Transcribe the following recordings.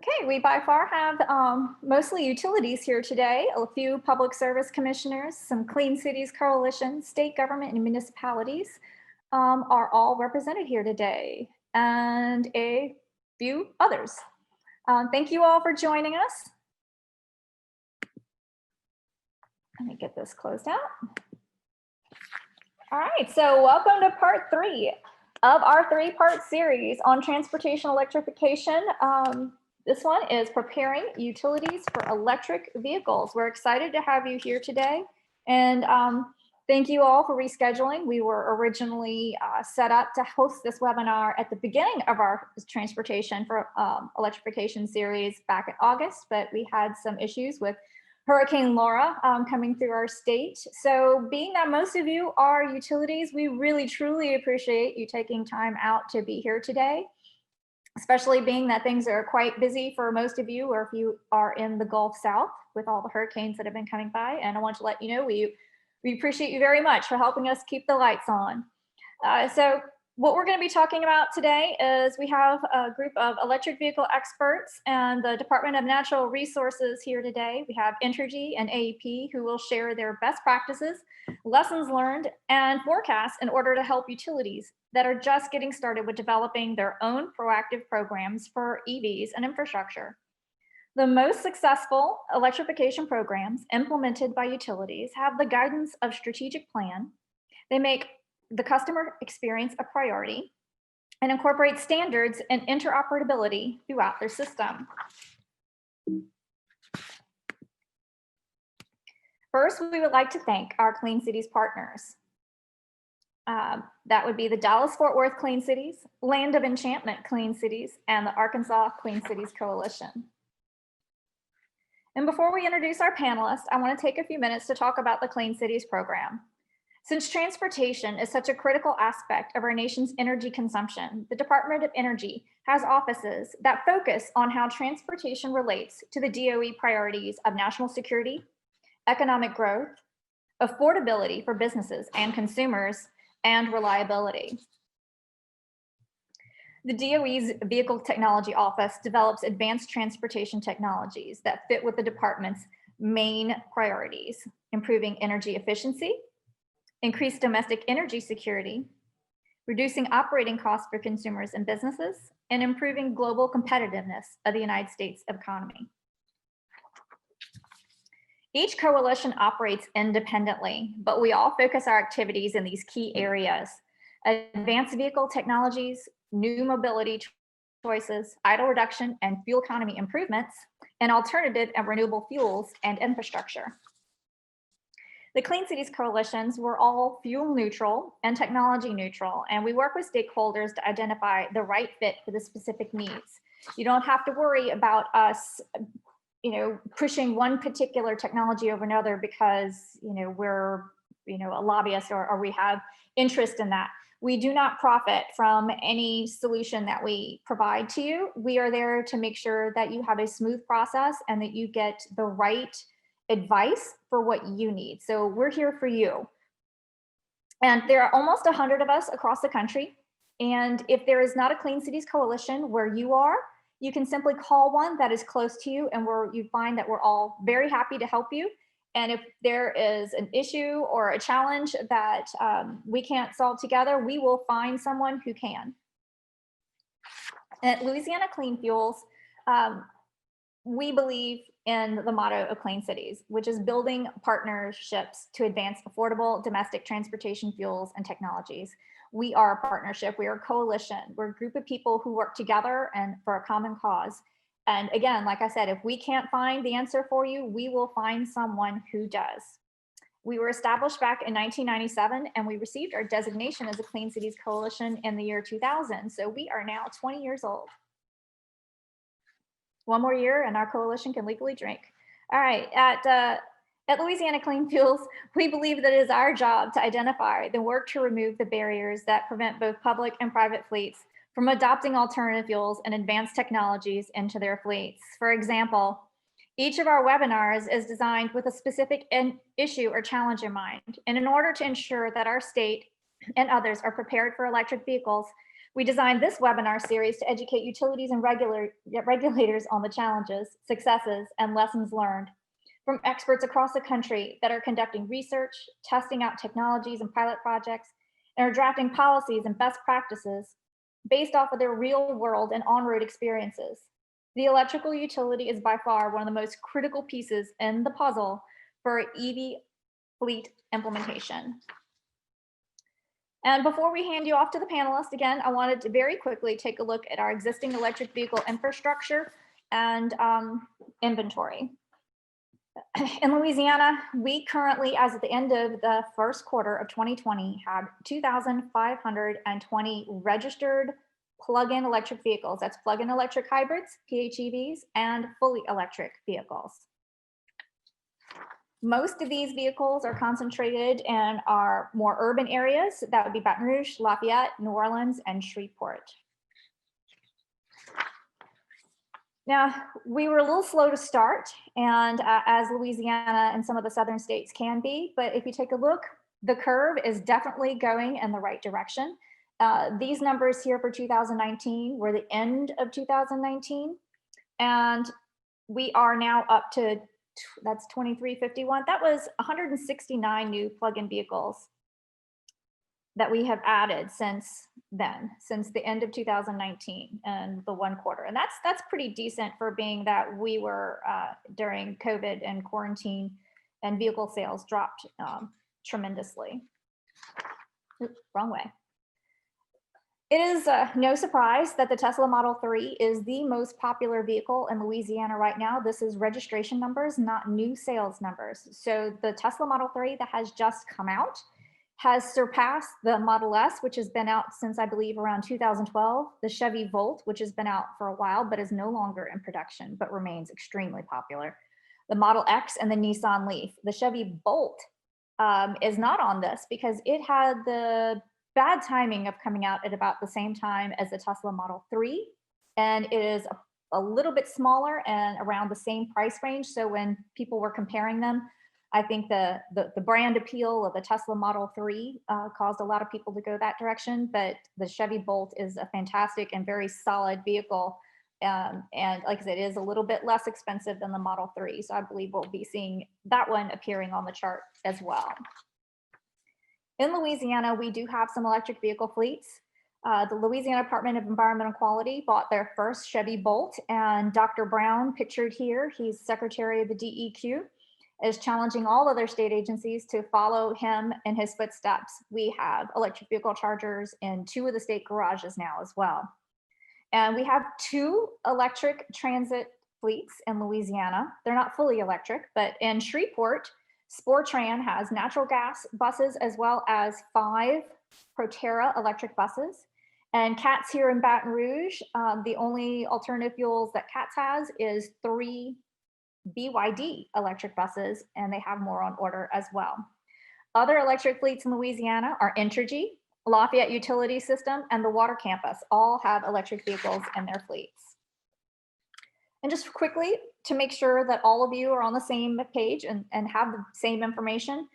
Okay, we by far have mostly utilities here today, a few public service commissioners, some Clean Cities Coalition, state government and municipalities are all represented here today, and a few others. Thank you all for joining us. Let me get this closed out. All right, so welcome to part 3 of our 3-part series on transportation electrification. This one is preparing utilities for electric vehicles. We're excited to have you here today. And thank you all for rescheduling. We were originally set up to host this webinar at the beginning of our transportation for electrification series back in August, but we had some issues with Hurricane Laura coming through our state. So being that most of you are utilities, we really truly appreciate you taking time out to be here today, especially being that things are quite busy for most of you, or if you are in the Gulf South with all the hurricanes that have been coming by. And I want to let you know, we appreciate you very much for helping us keep the lights on. So what we're going to be talking about today is we have a group of electric vehicle experts and the Department of Natural Resources here today. We have Entergy and AEP who will share their best practices, lessons learned, and forecasts in order to help utilities that are just getting started with developing their own proactive programs for EVs and infrastructure. The most successful electrification programs implemented by utilities have the guidance of strategic plan. They make the customer experience a priority and incorporate standards and interoperability throughout their system. First, we would like to thank our Clean Cities partners. That would be the Dallas-Fort Worth Clean Cities, Land of Enchantment Clean Cities, and the Arkansas Clean Cities Coalition. And before we introduce our panelists, I want to take a few minutes to talk about the Clean Cities program. Since transportation is such a critical aspect of our nation's energy consumption, the Department of Energy has offices that focus on how transportation relates to the DOE priorities of national security, economic growth, affordability for businesses and consumers, and reliability. The DOE's Vehicle Technology Office develops advanced transportation technologies that fit with the department's main priorities: improving energy efficiency, increase domestic energy security, reducing operating costs for consumers and businesses, and improving global competitiveness of the United States economy. Each coalition operates independently, but we all focus our activities in these key areas: advanced vehicle technologies, new mobility choices, idle reduction and fuel economy improvements, and alternative and renewable fuels and infrastructure. The Clean Cities Coalitions were all fuel neutral and technology neutral, and we work with stakeholders to identify the right fit for the specific needs. You don't have to worry about us, pushing one particular technology over another because, we're, a lobbyist or we have interest in that. We do not profit from any solution that we provide to you. We are there to make sure that you have a smooth process and that you get the right advice for what you need. So we're here for you. And there are almost 100 of us across the country. And if there is not a Clean Cities Coalition where you are, you can simply call one that is close to you, and you find that we're all very happy to help you. And if there is an issue or a challenge that we can't solve together, we will find someone who can. And at Louisiana Clean Fuels, we believe in the motto of Clean Cities, which is building partnerships to advance affordable domestic transportation fuels and technologies. We are a partnership, we are a coalition, we're a group of people who work together and for a common cause. And again, like I said, if we can't find the answer for you, we will find someone who does. We were established back in 1997, and we received our designation as a Clean Cities Coalition in the year 2000. So we are now 20 years old. One more year and our coalition can legally drink. All right, at Louisiana Clean Fuels, we believe that it is our job to identify and work to remove the barriers that prevent both public and private fleets from adopting alternative fuels and advanced technologies into their fleets. For example, each of our webinars is designed with a specific issue or challenge in mind. And in order to ensure that our state and others are prepared for electric vehicles, We designed this webinar series to educate utilities and regulators on the challenges, successes, and lessons learned from experts across the country that are conducting research, testing out technologies and pilot projects, and are drafting policies and best practices based off of their real world and on-road experiences. The electrical utility is by far one of the most critical pieces in the puzzle for EV fleet implementation. And before we hand you off to the panelists, again, I wanted to very quickly take a look at our existing electric vehicle infrastructure and inventory. In Louisiana, we currently, as at the end of the first quarter of 2020, had 2,520 registered plug-in electric vehicles. That's plug-in electric hybrids, PHEVs, and fully electric vehicles. Most of these vehicles are concentrated in our more urban areas. That would be Baton Rouge, Lafayette, New Orleans, and Shreveport. Now, we were a little slow to start, and as Louisiana and some of the southern states can be, but if you take a look, the curve is definitely going in the right direction. These numbers here for 2019 were the end of 2019, and we are now up to, that's 2351. That was 169 new plug-in vehicles that we have added since then, since the end of 2019 and the one quarter. And that's pretty decent for being that we were during COVID and quarantine, and vehicle sales dropped tremendously. Oops, wrong way. It is no surprise that the Tesla Model 3 is the most popular vehicle in Louisiana right now. This is registration numbers, not new sales numbers. So the Tesla Model 3 that has just come out has surpassed the Model S, which has been out since, I believe, around 2012, the Chevy Volt, which has been out for a while, but is no longer in production, but remains extremely popular, the Model X, and the Nissan Leaf. The Chevy Bolt is not on this because it had the bad timing of coming out at about the same time as the Tesla Model 3, and it is a little bit smaller and around the same price range. So when people were comparing them, I think the brand appeal of the Tesla Model 3 caused a lot of people to go that direction, but the Chevy Bolt is a fantastic and very solid vehicle. And like I said, it is a little bit less expensive than the Model 3. So I believe we'll be seeing that one appearing on the chart as well. In Louisiana, we do have some electric vehicle fleets. The Louisiana Department of Environmental Quality bought their first Chevy Bolt, and Dr. Brown, pictured here, he's Secretary of the DEQ, is challenging all other state agencies to follow him in his footsteps. We have electric vehicle chargers in 2 of the state garages now as well. And we have 2 electric transit fleets in Louisiana. They're not fully electric, but in Shreveport, Sportran has natural gas buses as well as 5 Proterra electric buses. And CATS here in Baton Rouge, the only alternative fuels that CATS has is 3 BYD electric buses, and they have more on order as well. Other electric fleets in Louisiana are Entergy, Lafayette Utility System, and the Water Campus all have electric vehicles in their fleets. And just quickly, to make sure that all of you are on the same page and have the same information,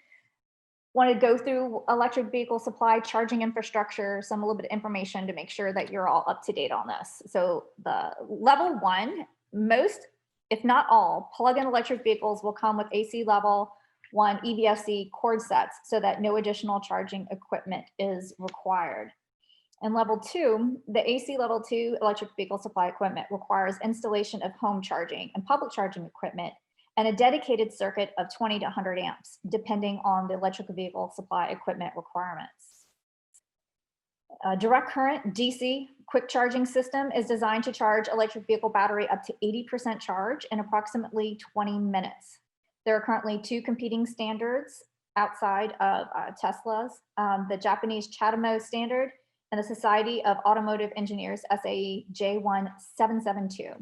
want to go through electric vehicle supply, charging infrastructure, a little bit of information to make sure that you're all up to date on this. So the level 1, most, if not all, plug-in electric vehicles will come with AC level 1 EVSE cord sets so that no additional charging equipment is required. And level 2, the AC level 2 electric vehicle supply equipment requires installation of home charging and public charging equipment and a dedicated circuit of 20 to 100 amps, depending on the electric vehicle supply equipment requirements. A direct current DC quick charging system is designed to charge electric vehicle battery up to 80% charge in approximately 20 minutes. There are currently 2 competing standards outside of Tesla's, the Japanese CHAdeMO standard and the Society of Automotive Engineers SAE J1772.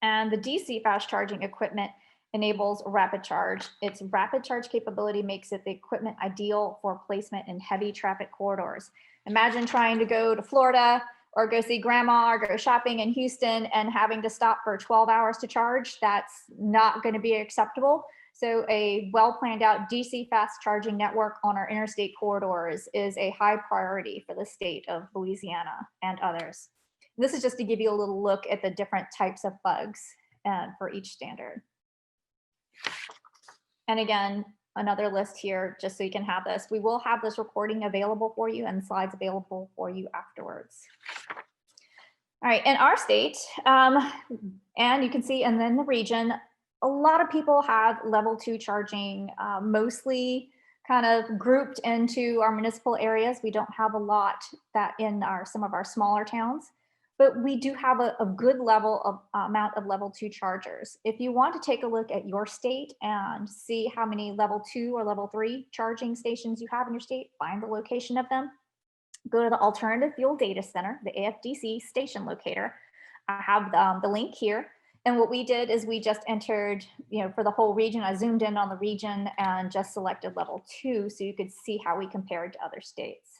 And the DC fast charging equipment enables rapid charge. Its rapid charge capability makes it the equipment ideal for placement in heavy traffic corridors. Imagine trying to go to Florida or go see grandma or go shopping in Houston and having to stop for 12 hours to charge. That's not going to be acceptable. So a well planned out DC fast charging network on our interstate corridors is a high priority for the state of Louisiana and others. This is just to give you a little look at the different types of plugs for each standard. And again, another list here, just so you can have this. We will have this recording available for you and slides available for you afterwards. All right, in our state, and you can see, and then the region, a lot of people have level 2 charging, mostly kind of grouped into our municipal areas. We don't have a lot that in some of our smaller towns, but we do have a good level of amount of level 2 chargers. If you want to take a look at your state and see how many level 2 or level 3 charging stations you have in your state, find the location of them, go to the Alternative Fuel Data Center, the AFDC station locator. I have the link here. And what we did is we just entered, for the whole region, I zoomed in on the region and just selected level 2 so you could see how we compared to other states.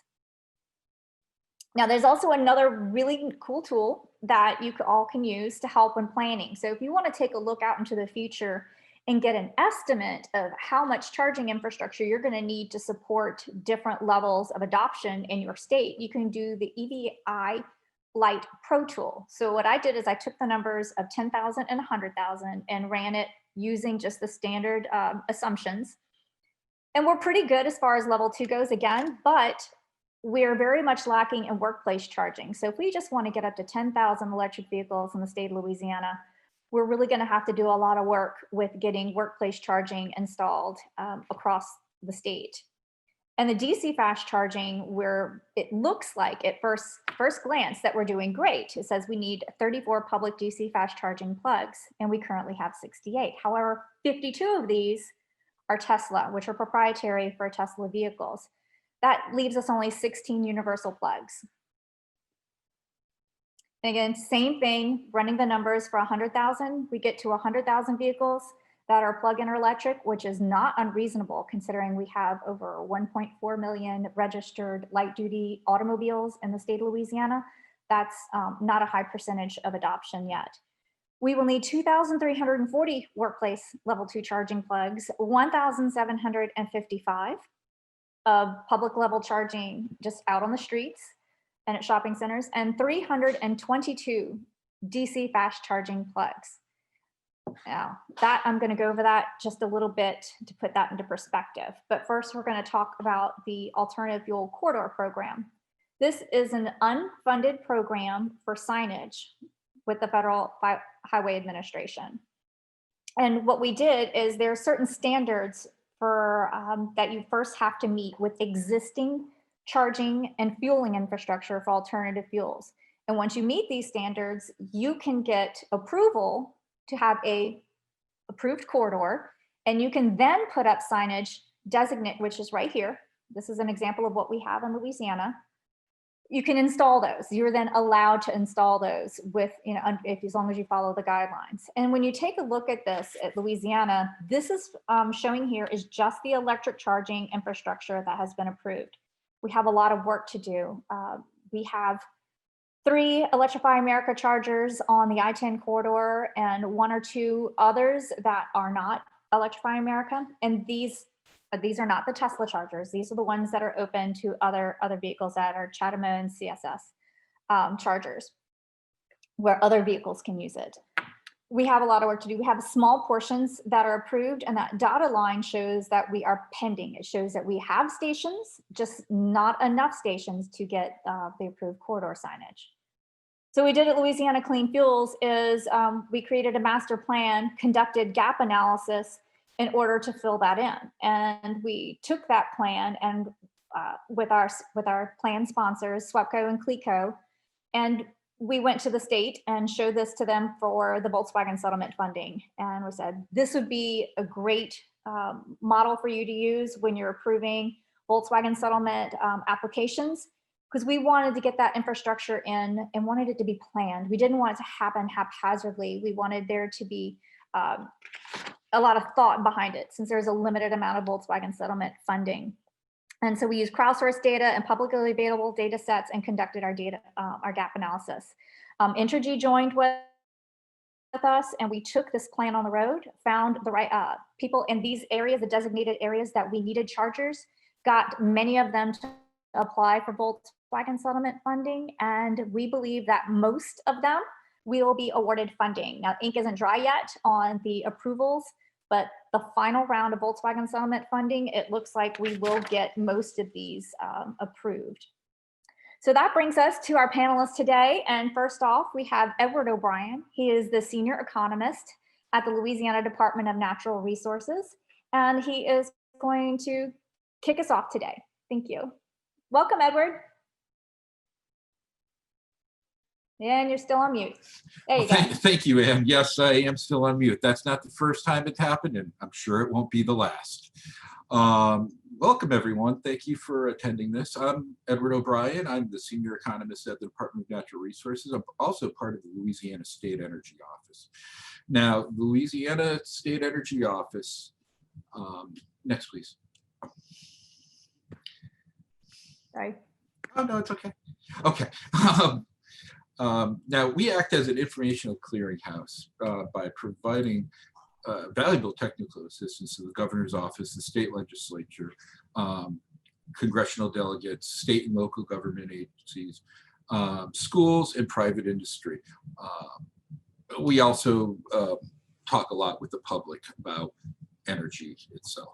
Now, there's also another really cool tool that you all can use to help when planning. So if you want to take a look out into the future and get an estimate of how much charging infrastructure you're going to need to support different levels of adoption in your state, you can do the EVI Lite Pro tool. So what I did is I took the numbers of 10,000 and 100,000 and ran it using just the standard assumptions. And we're pretty good as far as level 2 goes again, but we're very much lacking in workplace charging. So if we just want to get up to 10,000 electric vehicles in the state of Louisiana, we're really going to have to do a lot of work with getting workplace charging installed across the state. And the DC fast charging, where it looks like at first glance that we're doing great. It says we need 34 public DC fast charging plugs, and we currently have 68. However, 52 of these are Tesla, which are proprietary for Tesla vehicles. That leaves us only 16 universal plugs. And again, same thing, running the numbers for 100,000, we get to 100,000 vehicles that are plug-in or electric, which is not unreasonable considering we have over 1.4 million registered light-duty automobiles in the state of Louisiana. That's not a high percentage of adoption yet. We will need 2,340 workplace level 2 charging plugs, 1,755 of public level charging just out on the streets and at shopping centers, and 322 DC fast charging plugs. Now, that I'm going to go over that just a little bit to put that into perspective. But first, we're going to talk about the Alternative Fuel Corridor Program. This is an unfunded program for signage with the Federal Highway Administration. And what we did is there are certain standards for that you first have to meet with existing charging and fueling infrastructure for alternative fuels. And once you meet these standards, you can get approval to have a approved corridor, and you can then put up signage designate, which is right here. This is an example of what we have in Louisiana. You can install those. You're then allowed to install those with, as long as you follow the guidelines. And when you take a look at this at Louisiana, this is showing here is just the electric charging infrastructure that has been approved. We have a lot of work to do. We have 3 Electrify America chargers on the I-10 corridor and 1 or 2 others that are not Electrify America. And these are not the Tesla chargers. These are the ones that are open to other vehicles that are CHAdeMO and CSS chargers, where other vehicles can use it. We have a lot of work to do. We have small portions that are approved, and that dotted line shows that we are pending. It shows that we have stations, just not enough stations to get the approved corridor signage. So we did at Louisiana Clean Fuels is we created a master plan, conducted gap analysis in order to fill that in. And we took that plan and with our plan sponsors, SWEPCO and CLECO, and we went to the state and showed this to them for the Volkswagen settlement funding. And we said, this would be a great model for you to use when you're approving Volkswagen settlement applications, because we wanted to get that infrastructure in and wanted it to be planned. We didn't want it to happen haphazardly. We wanted there to be a lot of thought behind it, since there's a limited amount of Volkswagen settlement funding. And so we used crowdsourced data and publicly available data sets and conducted our gap analysis. Entergy joined with us, and we took this plan on the road, found the right people in these areas, the designated areas that we needed chargers, got many of them to apply for Volkswagen settlement funding, and we believe that most of them will be awarded funding. Now, ink isn't dry yet on the approvals, but the final round of Volkswagen settlement funding, it looks like we will get most of these approved. So that brings us to our panelists today. And first off, we have Edward O'Brien. He is the senior economist at the Louisiana Department of Natural Resources, and he is going to kick us off today. Thank you. Welcome, Edward. And you're still on mute. There you go. Thank you, Ann. Yes, I am still on mute. That's not the first time it's happened, and I'm sure it won't be the last. Welcome, everyone. Thank you for attending this. I'm Edward O'Brien. I'm the senior economist at the Department of Natural Resources. I'm also part of the Louisiana State Energy Office. Now, the Louisiana State Energy Office, next, please. Sorry. Oh, no, it's okay. Okay. Now, we act as an informational clearinghouse by providing valuable technical assistance to the governor's office, the state legislature, congressional delegates, state and local government agencies, schools, and private industry. We also talk a lot with the public about energy itself.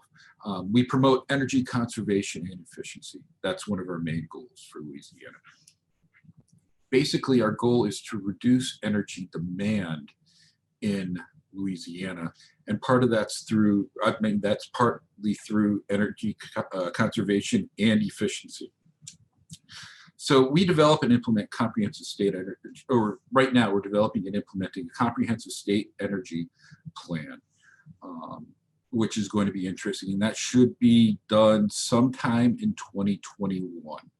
We promote energy conservation and efficiency. That's one of our main goals for Louisiana. Basically, our goal is to reduce energy demand in Louisiana, and part of that's through, that's partly through energy conservation and efficiency. So we develop and implement comprehensive state energy, or right now we're developing and implementing a comprehensive state energy plan, which is going to be interesting, and that should be done sometime in 2021.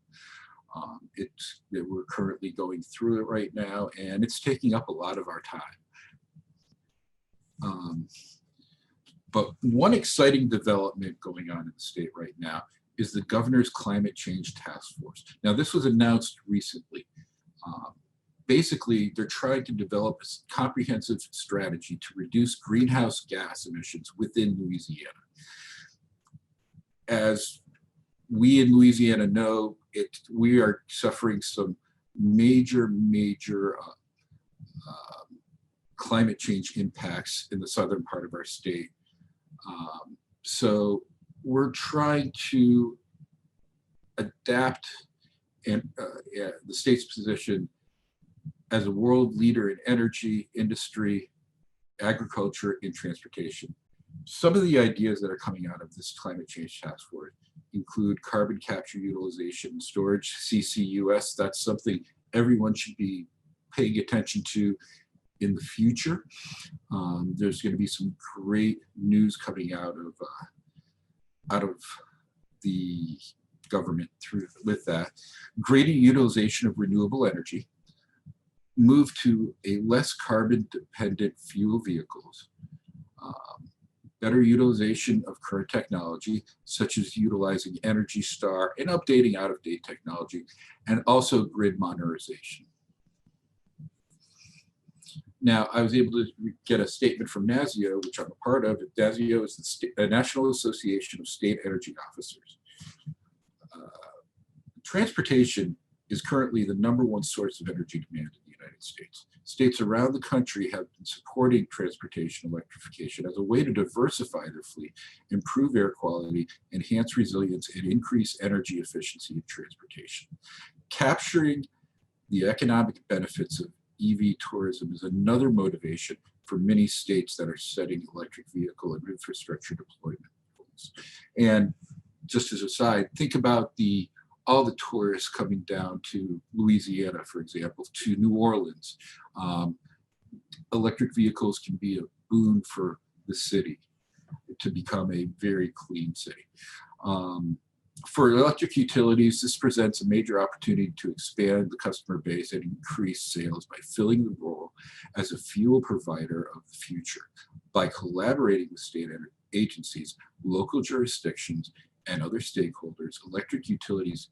We're currently going through it right now, and it's taking up a lot of our time. But one exciting development going on in the state right now is the Governor's Climate Change Task Force. Now, this was announced recently. Basically, they're trying to develop a comprehensive strategy to reduce greenhouse gas emissions within Louisiana. As we in Louisiana know, we are suffering some major climate change impacts in the southern part of our state. So we're trying to adapt and the state's position as a world leader in energy, industry, agriculture, and transportation. Some of the ideas that are coming out of this climate change task force include carbon capture, utilization, and storage, CCUS. That's something everyone should be paying attention to in the future. There's going to be some great news coming out of the government with that. Greater utilization of renewable energy, move to a less carbon dependent fuel vehicles, better utilization of current technology, such as utilizing Energy Star and updating out-of-date technology, and also grid modernization. Now, I was able to get a statement from NASEO, which I'm a part of. NASEO is the National Association of State Energy Officers. Transportation is currently the #1 source of energy demand in the United States. States around the country have been supporting transportation electrification as a way to diversify their fleet, improve air quality, enhance resilience, and increase energy efficiency in transportation. Capturing the economic benefits of EV tourism is another motivation for many states that are setting electric vehicle and infrastructure deployment goals. And just as a side, think about all the tourists coming down to Louisiana, for example, to New Orleans. Electric vehicles can be a boon for the city to become a very clean city. For electric utilities, this presents a major opportunity to expand the customer base and increase sales by filling the role as a fuel provider of the future. By collaborating with state agencies, local jurisdictions, and other stakeholders, electric utilities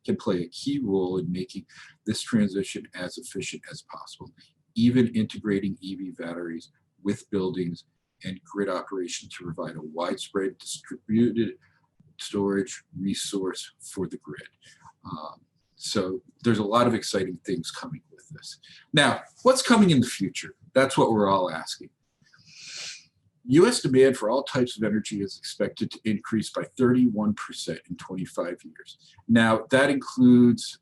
can play a key role in making this transition as efficient as possible. even integrating EV batteries with buildings and grid operation to provide a widespread distributed storage resource for the grid. So there's a lot of exciting things coming with this. Now, what's coming in the future? That's what we're all asking. US demand for all types of energy is expected to increase by 31% in 25 years. Now, that includes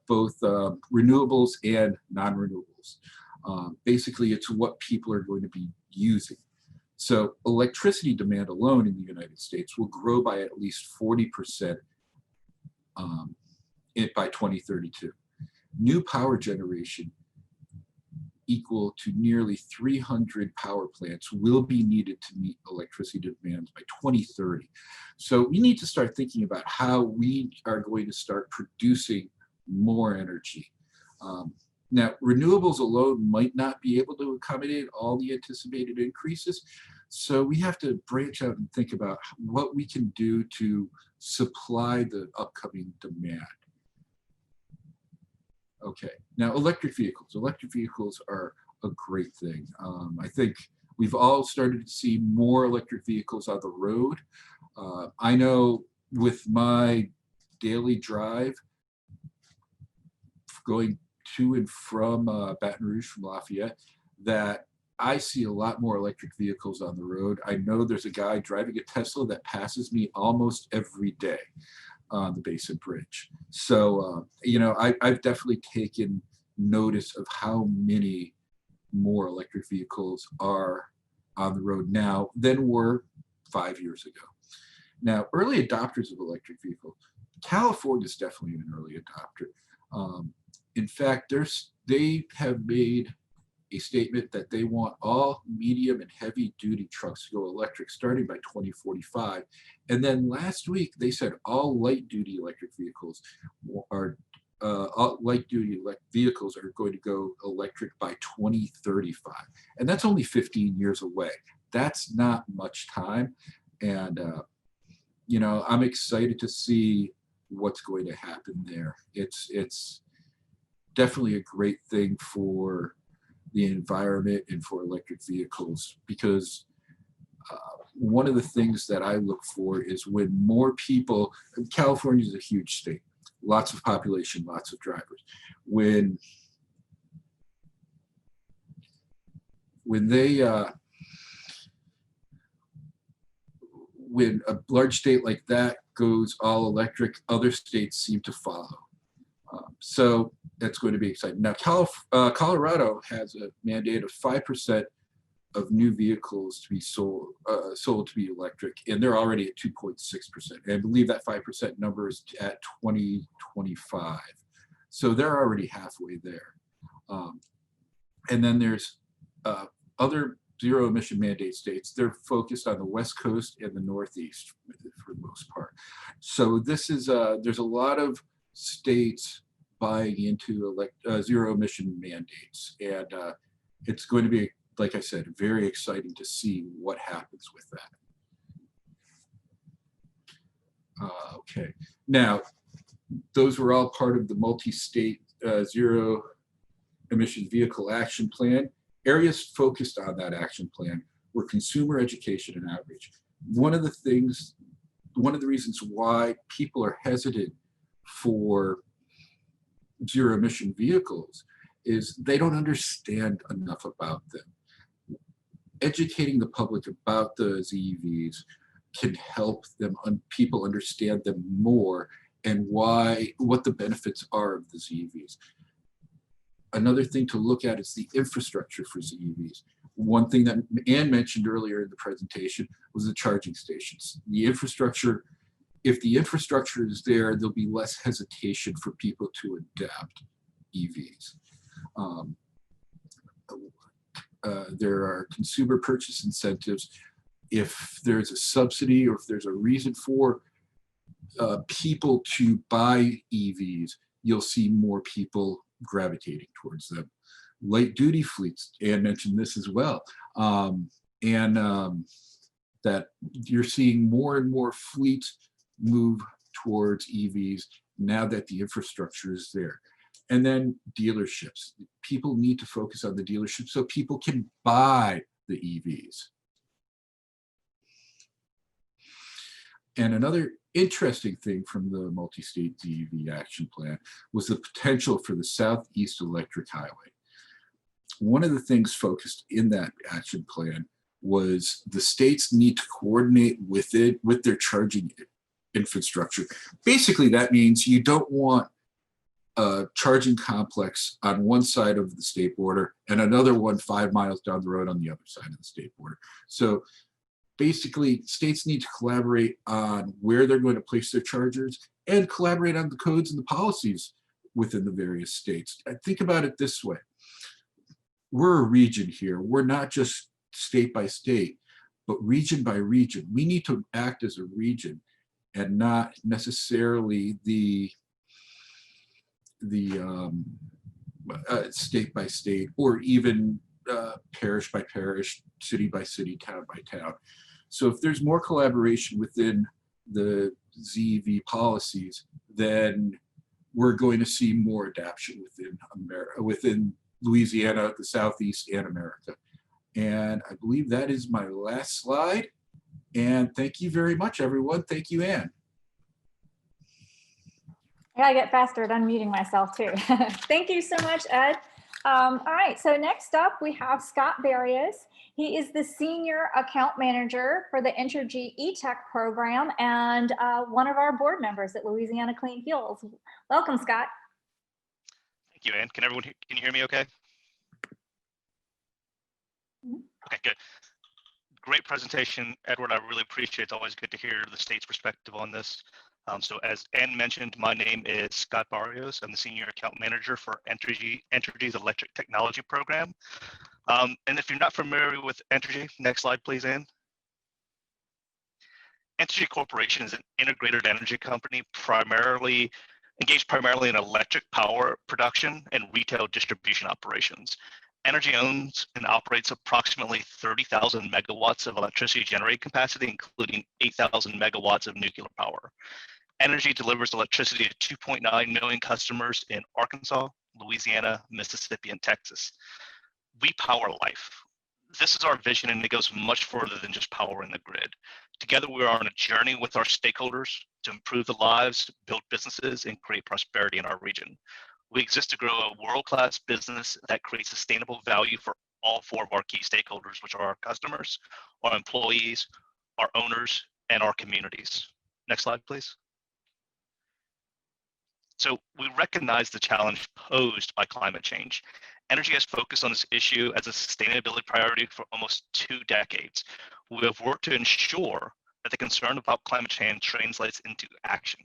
both renewables and non-renewables. Basically, it's what people are going to be using. So electricity demand alone in the United States will grow by at least 40% by 2032. New power generation equal to nearly 300 power plants will be needed to meet electricity demands by 2030. So we need to start thinking about how we are going to start producing more energy. Now, renewables alone might not be able to accommodate all the anticipated increases. So we have to branch out and think about what we can do to supply the upcoming demand. Okay, now electric vehicles. Electric vehicles are a great thing. I think we've all started to see more electric vehicles on the road. I know with my daily drive going to and from Baton Rouge from Lafayette that I see a lot more electric vehicles on the road. I know there's a guy driving a Tesla that passes me almost every day on the Basin Bridge. So, you know, I've definitely taken notice of how many more electric vehicles are on the road now than were 5 years ago. Now, early adopters of electric vehicles, California is definitely an early adopter. In fact, they have made a statement that they want all medium and heavy duty trucks to go electric starting by 2045. And then last week they said all light duty electric vehicles are going to go electric by 2035. And that's only 15 years away. That's not much time. And, you know, I'm excited to see what's going to happen there. It's definitely a great thing for the environment and for electric vehicles, because one of the things that I look for is when more people, California is a huge state, lots of population, lots of drivers. When a large state like that goes all electric, other states seem to follow. So that's going to be exciting. Now, Colorado has a mandate of 5% of new vehicles to be sold to be electric, and they're already at 2.6%. And I believe that 5% number is at 2025. So they're already halfway there. And then there's other zero emission mandate states. They're focused on the West Coast and the Northeast for the most part. So this is there's a lot of states buying into zero emission mandates, and it's going to be, like I said, very exciting to see what happens with that. Okay, now those were all part of the multi-state zero emission vehicle action plan. Areas focused on that action plan were consumer education and outreach. One of the reasons why people are hesitant for zero emission vehicles is they don't understand enough about them. Educating the public about the ZEVs can help people understand them more and what the benefits are of the ZEVs. Another thing to look at is the infrastructure for ZEVs. One thing that Ann mentioned earlier in the presentation was the charging stations. The infrastructure, if the infrastructure is there, there'll be less hesitation for people to adapt EVs. There are consumer purchase incentives. If there's a subsidy or if there's a reason for people to buy EVs, you'll see more people gravitating towards them. Light duty fleets, Ann mentioned this as well, that you're seeing more and more fleets move towards EVs now that the infrastructure is there. And then dealerships. People need to focus on the dealerships so people can buy the EVs. And another interesting thing from the multi-state ZEV action plan was the potential for the Southeast Electric Highway. One of the things focused in that action plan was the states need to coordinate with their charging infrastructure. Basically, that means you don't want a charging complex on one side of the state border and another one 5 miles down the road on the other side of the state border. So basically, states need to collaborate on where they're going to place their chargers and collaborate on the codes and the policies within the various states. Think about it this way. We're a region here. We're not just state by state, but region by region. We need to act as a region and not necessarily the state by state, or even parish by parish, city by city, town by town. So if there's more collaboration within the ZEV policies, then we're going to see more adoption within America, within Louisiana, the Southeast, and America. And I believe that is my last slide. And thank you very much, everyone. Thank you, Anne. I gotta get faster at unmuting myself too. Thank you so much, Ed. All right, so next up we have Scott Barrios. He is the Senior Account Manager for the Entergy eTech program and one of our board members at Louisiana Clean Fuels. Welcome, Scott. Thank you, Anne. Can you hear me okay? Okay, good. Great presentation, Edward. I really appreciate it. It's always good to hear the state's perspective on this. So as Anne mentioned, my name is Scott Barrios. I'm the Senior Account Manager for Entergy's Electric Technology Program. And if you're not familiar with Entergy, next slide, please, Anne. Entergy Corporation is an integrated energy company engaged primarily in electric power production and retail distribution operations. Entergy owns and operates approximately 30,000 megawatts of electricity generating capacity, including 8,000 megawatts of nuclear power. Entergy delivers electricity to 2.9 million customers in Arkansas, Louisiana, Mississippi, and Texas. We power life. This is our vision, and it goes much further than just powering the grid. Together, we are on a journey with our stakeholders to improve the lives, build businesses, and create prosperity in our region. We exist to grow a world-class business that creates sustainable value for all four of our key stakeholders, which are our customers, our employees, our owners, and our communities. Next slide, please. So we recognize the challenge posed by climate change. Entergy has focused on this issue as a sustainability priority for almost 2 decades. We have worked to ensure that the concern about climate change translates into action.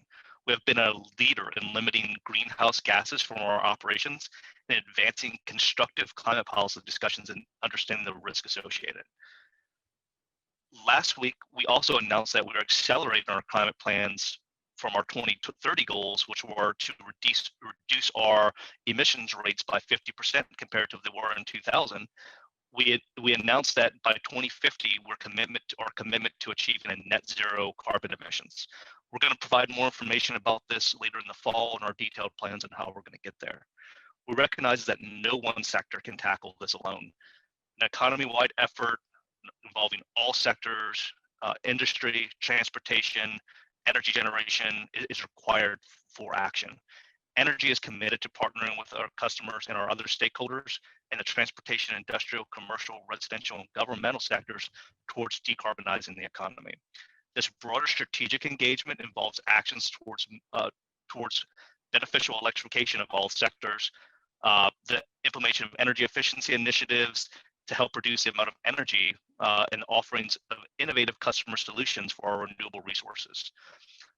We have been a leader in limiting greenhouse gases from our operations and advancing constructive climate policy discussions and understanding the risk associated. Last week, we also announced that we are accelerating our climate plans from our 2030 goals, which were to reduce our emissions rates by 50% compared to they were in 2000. We announced that by 2050, our commitment to achieving a net zero carbon emissions. We're going to provide more information about this later in the fall and our detailed plans on how we're going to get there. We recognize that no one sector can tackle this alone. An economy-wide effort involving all sectors, industry, transportation, energy generation is required for action. Entergy is committed to partnering with our customers and our other stakeholders in the transportation, industrial, commercial, residential, and governmental sectors towards decarbonizing the economy. This broader strategic engagement involves actions towards beneficial electrification of all sectors, the implementation of energy efficiency initiatives to help reduce the amount of energy and offerings of innovative customer solutions for our renewable resources.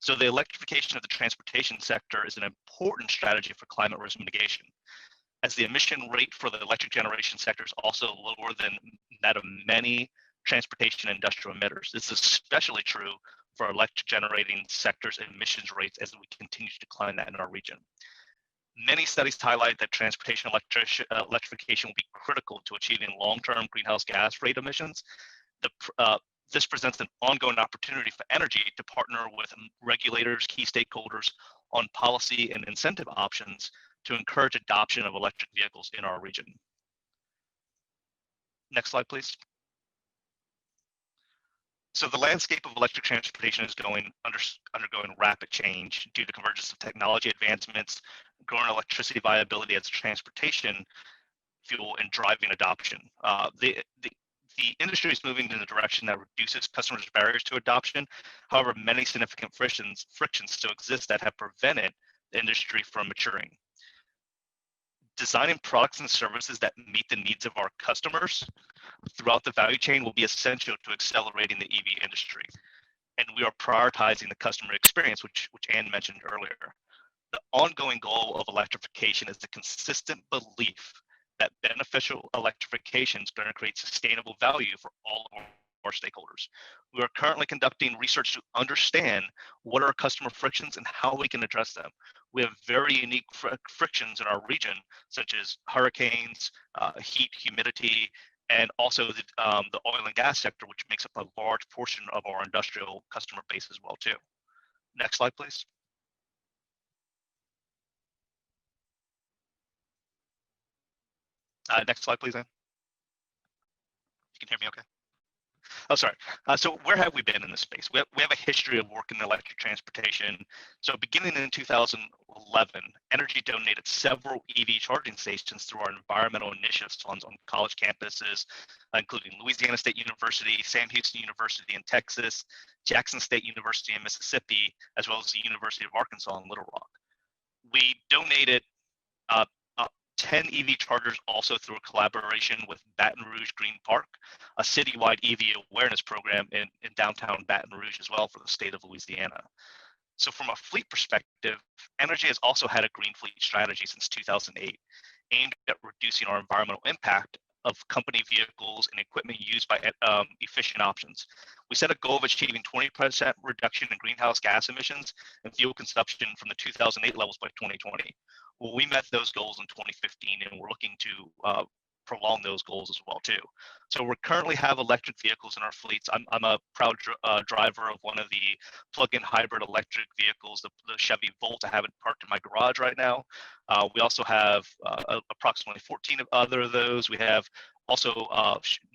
So the electrification of the transportation sector is an important strategy for climate risk mitigation, as the emission rate for the electric generation sector is also lower than that of many transportation and industrial emitters. This is especially true for electric generating sectors emissions rates as we continue to decline that in our region. Many studies highlight that transportation electrification will be critical to achieving long-term greenhouse gas rate emissions. This presents an ongoing opportunity for Entergy to partner with regulators, key stakeholders on policy and incentive options to encourage adoption of electric vehicles in our region. Next slide, please. So the landscape of electric transportation is undergoing rapid change due to convergence of technology advancements, growing electricity viability as a transportation fuel, and driving adoption. The industry is moving in a direction that reduces customers' barriers to adoption. However, many significant frictions still exist that have prevented the industry from maturing. Designing products and services that meet the needs of our customers throughout the value chain will be essential to accelerating the EV industry. And we are prioritizing the customer experience, which Ann mentioned earlier. The ongoing goal of electrification is the consistent belief that beneficial electrification is going to create sustainable value for all of our stakeholders. We are currently conducting research to understand what are customer frictions and how we can address them. We have very unique frictions in our region, such as hurricanes, heat, humidity, and also the oil and gas sector, which makes up a large portion of our industrial customer base as well too. Next slide, please. Next slide, please, Ann. You can hear me okay? Oh, sorry. So where have we been in this space? We have a history of working in electric transportation. So beginning in 2011, Entergy donated several EV charging stations through our environmental initiatives funds on college campuses, including Louisiana State University, Sam Houston University in Texas, Jackson State University in Mississippi, as well as the University of Arkansas in Little Rock. We donated 10 EV chargers also through a collaboration with Baton Rouge Green Park, a citywide EV awareness program in downtown Baton Rouge as well for the state of Louisiana. So from a fleet perspective, Entergy has also had a green fleet strategy since 2008, aimed at reducing our environmental impact of company vehicles and equipment used by efficient options. We set a goal of achieving 20% reduction in greenhouse gas emissions and fuel consumption from the 2008 levels by 2020. Well, we met those goals in 2015, and we're looking to prolong those goals as well too. So we currently have electric vehicles in our fleets. I'm a proud driver of one of the plug-in hybrid electric vehicles, the Chevy Volt. I have it parked in my garage right now. We also have approximately 14 other of those. We have also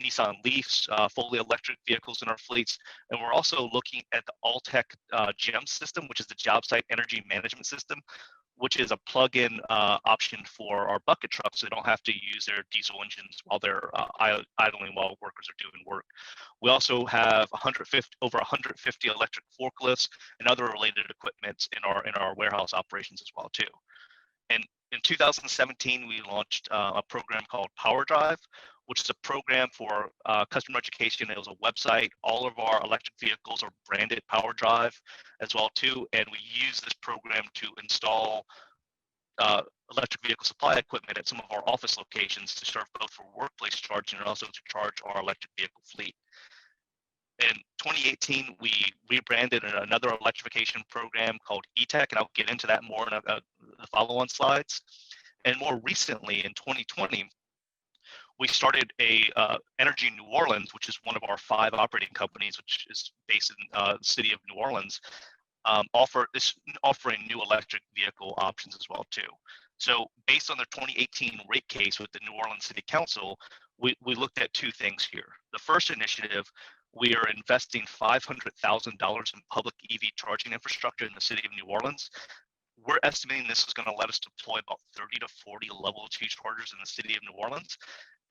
Nissan Leafs, fully electric vehicles in our fleets. And we're also looking at the Alltech GEM system, which is the Job Site Energy Management System, which is a plug-in option for our bucket trucks, so they don't have to use their diesel engines while they're idling while workers are doing work. We also have over 150 electric forklifts and other related equipment in our warehouse operations as well too. And in 2017, we launched a program called Power Drive, which is a program for customer education. It was a website. All of our electric vehicles are branded Power Drive as well too, and we use this program to install electric vehicle supply equipment at some of our office locations to serve both for workplace charging and also to charge our electric vehicle fleet. In 2018, we rebranded another electrification program called eTech, and I'll get into that more in the follow-on slides. And more recently, in 2020, we started Entergy New Orleans, which is one of our 5 operating companies, which is based in the city of New Orleans, offering new electric vehicle options as well too. So based on the 2018 rate case with the New Orleans City Council, we looked at 2 things here. The first initiative, we are investing $500,000 in public EV charging infrastructure in the city of New Orleans. We're estimating this is going to let us deploy about 30 to 40 level 2 chargers in the city of New Orleans.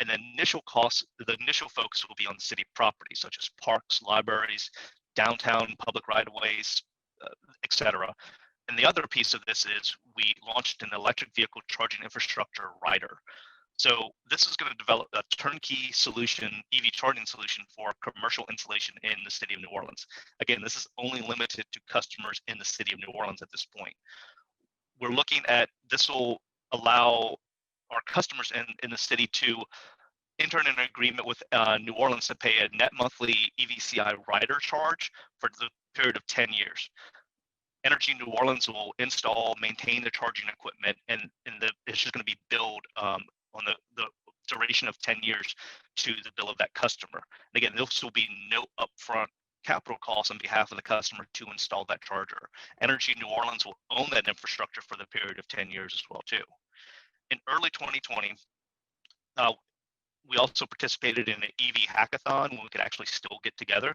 And the initial focus will be on city properties such as parks, libraries, downtown public right-of-ways, etc. And the other piece of this is we launched an electric vehicle charging infrastructure rider. So this is going to develop a turnkey solution, EV charging solution for commercial installation in the city of New Orleans. Again, this is only limited to customers in the city of New Orleans at this point. We're looking at this will allow our customers in the city to enter in an agreement with New Orleans to pay a net monthly EVCI rider charge for the period of 10 years. Entergy New Orleans will install, maintain the charging equipment, and it's just going to be billed on the duration of 10 years to the bill of that customer. And again, this will be no upfront capital costs on behalf of the customer to install that charger. Entergy New Orleans will own that infrastructure for the period of 10 years as well too. in early 2020, we also participated in an EV hackathon when we could actually still get together.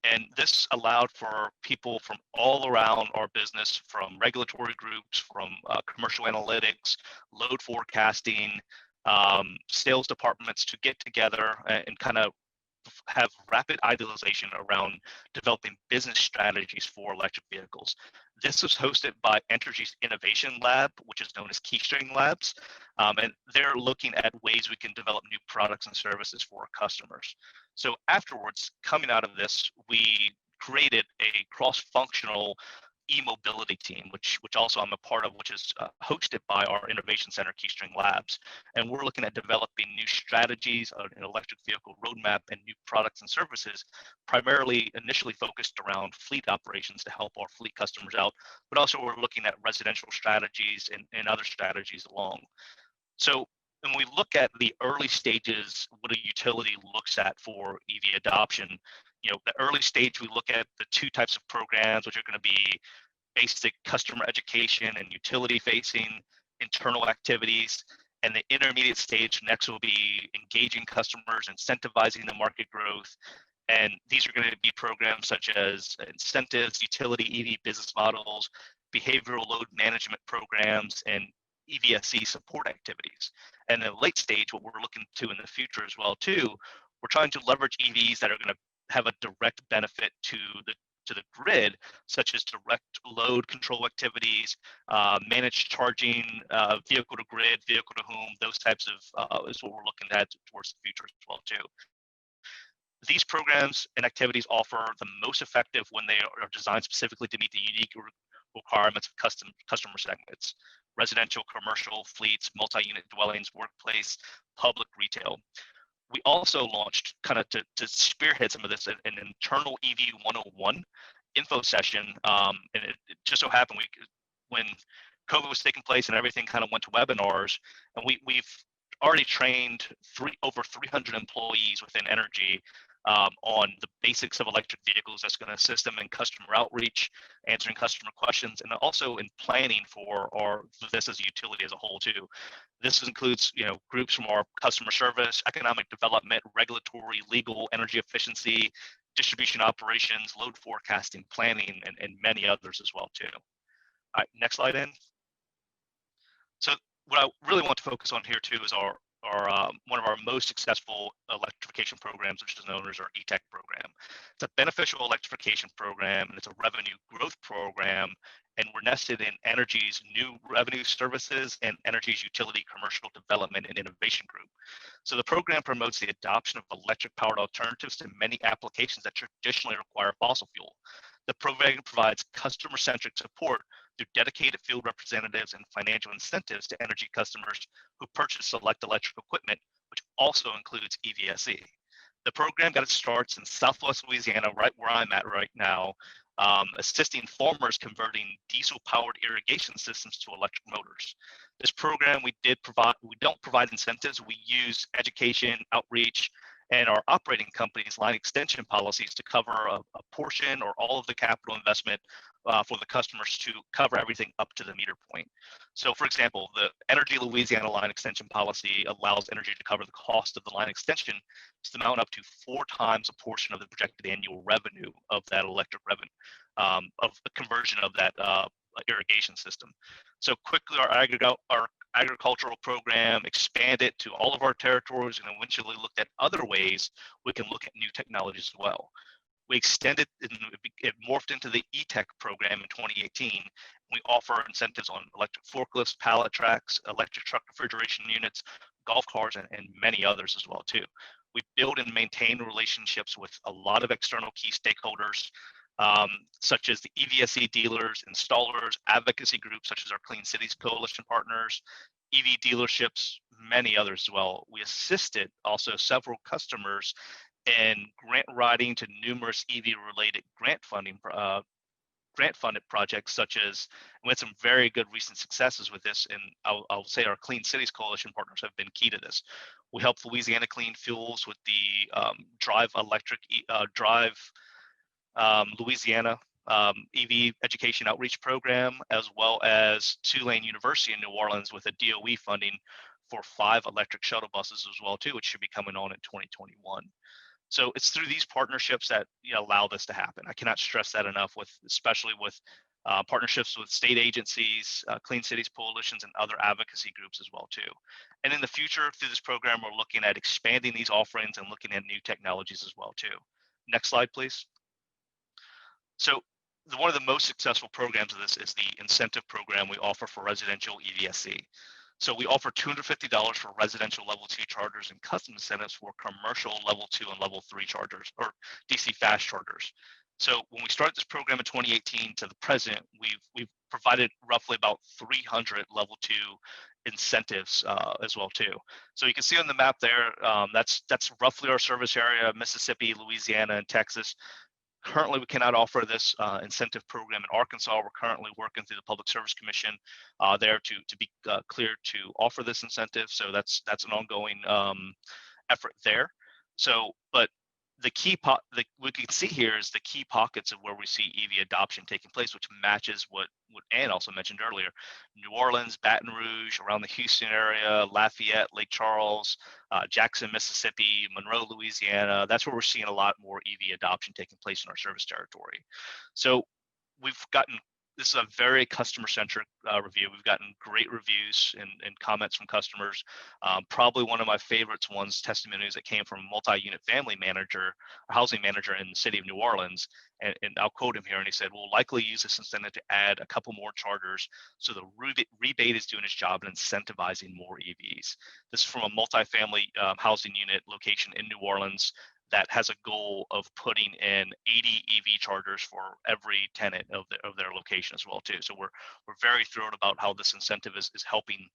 And this allowed for people from all around our business, from regulatory groups, from commercial analytics, load forecasting, sales departments to get together and kind of have rapid idealization around developing business strategies for electric vehicles. This was hosted by Entergy's Innovation Lab, which is known as Keystring Labs, and they're looking at ways we can develop new products and services for our customers. So afterwards, coming out of this, we created a cross-functional e-mobility team, which also I'm a part of, which is hosted by our Innovation Center, Keystring Labs. And we're looking at developing new strategies, an electric vehicle roadmap, and new products and services, primarily initially focused around fleet operations to help our fleet customers out, but also we're looking at residential strategies and other strategies along. So when we look at the early stages, what a utility looks at for EV adoption, the early stage, we look at the two types of programs, which are going to be basic customer education and utility facing internal activities. And the intermediate stage next will be engaging customers, incentivizing the market growth. And these are going to be programs such as incentives, utility EV business models, behavioral load management programs, and EVSE support activities. And the late stage, what we're looking to in the future as well too, we're trying to leverage EVs that are going to have a direct benefit to the grid, such as direct load control activities, managed charging, vehicle to grid, vehicle to home, those types of is what we're looking at towards the future as well too. These programs and activities offer the most effective when they are designed specifically to meet the unique requirements of customer segments: residential, commercial, fleets, multi-unit dwellings, workplace, public, retail. We also launched, kind of to spearhead some of this, an internal EV 101 info session. And it just so happened when COVID was taking place and everything kind of went to webinars, and we've already trained over 300 employees within Entergy on the basics of electric vehicles. That's going to assist them in customer outreach, answering customer questions, and also in planning for this as a utility as a whole too. This includes groups from our customer service, economic development, regulatory, legal, energy efficiency, distribution operations, load forecasting, planning, and many others as well too. All right, next slide in. So what I really want to focus on here too is our one of our most successful electrification programs, which is known as our eTech program. It's a beneficial electrification program, and it's a revenue growth program, and we're nested in Entergy's new revenue services and Entergy's utility commercial development and innovation group. So the program promotes the adoption of electric powered alternatives to many applications that traditionally require fossil fuel. The program provides customer-centric support through dedicated field representatives and financial incentives to Entergy customers who purchase select electric equipment, which also includes EVSE. The program got its starts in Southwest Louisiana, right where I'm at right now, assisting farmers converting diesel-powered irrigation systems to electric motors. This program we don't provide incentives. We use education, outreach, and our operating company's line extension policies to cover a portion or all of the capital investment for the customers to cover everything up to the meter point. So for example, the Entergy Louisiana line extension policy allows Entergy to cover the cost of the line extension to the amount up to 4 times a portion of the projected annual revenue of that electric revenue, of the conversion of that irrigation system. So quickly, our agricultural program expanded to all of our territories and eventually looked at other ways we can look at new technologies as well. We extended and it morphed into the eTech program in 2018. We offer incentives on electric forklifts, pallet tracks, electric truck refrigeration units, golf carts, and many others as well too. We build and maintain relationships with a lot of external key stakeholders, such as the EVSE dealers, installers, advocacy groups such as our Clean Cities Coalition partners, EV dealerships, many others as well. We assisted also several customers in grant writing to numerous EV-related grant funded projects, such as, we had some very good recent successes with this, and I'll say our Clean Cities Coalition partners have been key to this. We helped Louisiana Clean Fuels with the Drive Louisiana EV education outreach program, as well as Tulane University in New Orleans with a DOE funding for 5 electric shuttle buses as well too, which should be coming on in 2021. So it's through these partnerships that allow this to happen. I cannot stress that enough, especially with partnerships with state agencies, Clean Cities coalitions, and other advocacy groups as well too. And in the future, through this program, we're looking at expanding these offerings and looking at new technologies as well too. Next slide, please. So one of the most successful programs of this is the incentive program we offer for residential EVSE. So we offer $250 for residential level 2 chargers and custom incentives for commercial level 2 and level 3 chargers, or DC fast chargers. So when we started this program in 2018 to the present, we've provided roughly about 300 level 2 incentives as well too. So you can see on the map there, that's roughly our service area: Mississippi, Louisiana, and Texas. Currently, we cannot offer this incentive program in Arkansas. We're currently working through the Public Service Commission there to be cleared to offer this incentive. So that's an ongoing effort there. So, but the key we can see here is the key pockets of where we see EV adoption taking place, which matches what Ann also mentioned earlier: New Orleans, Baton Rouge, around the Houston area, Lafayette, Lake Charles, Jackson, Mississippi, Monroe, Louisiana. That's where we're seeing a lot more EV adoption taking place in our service territory. So this is a very customer-centric review. We've gotten great reviews and comments from customers. Probably one of my favorites testimonies that came from a multi-unit family manager, a housing manager in the city of New Orleans. And I'll quote him here, and he said, "We'll likely use this incentive to add a couple more chargers, so the rebate is doing its job and incentivizing more EVs." This is from a multi-family housing unit location in New Orleans that has a goal of putting in 80 EV chargers for every tenant of their location as well too. So we're very thrilled about how this incentive is helping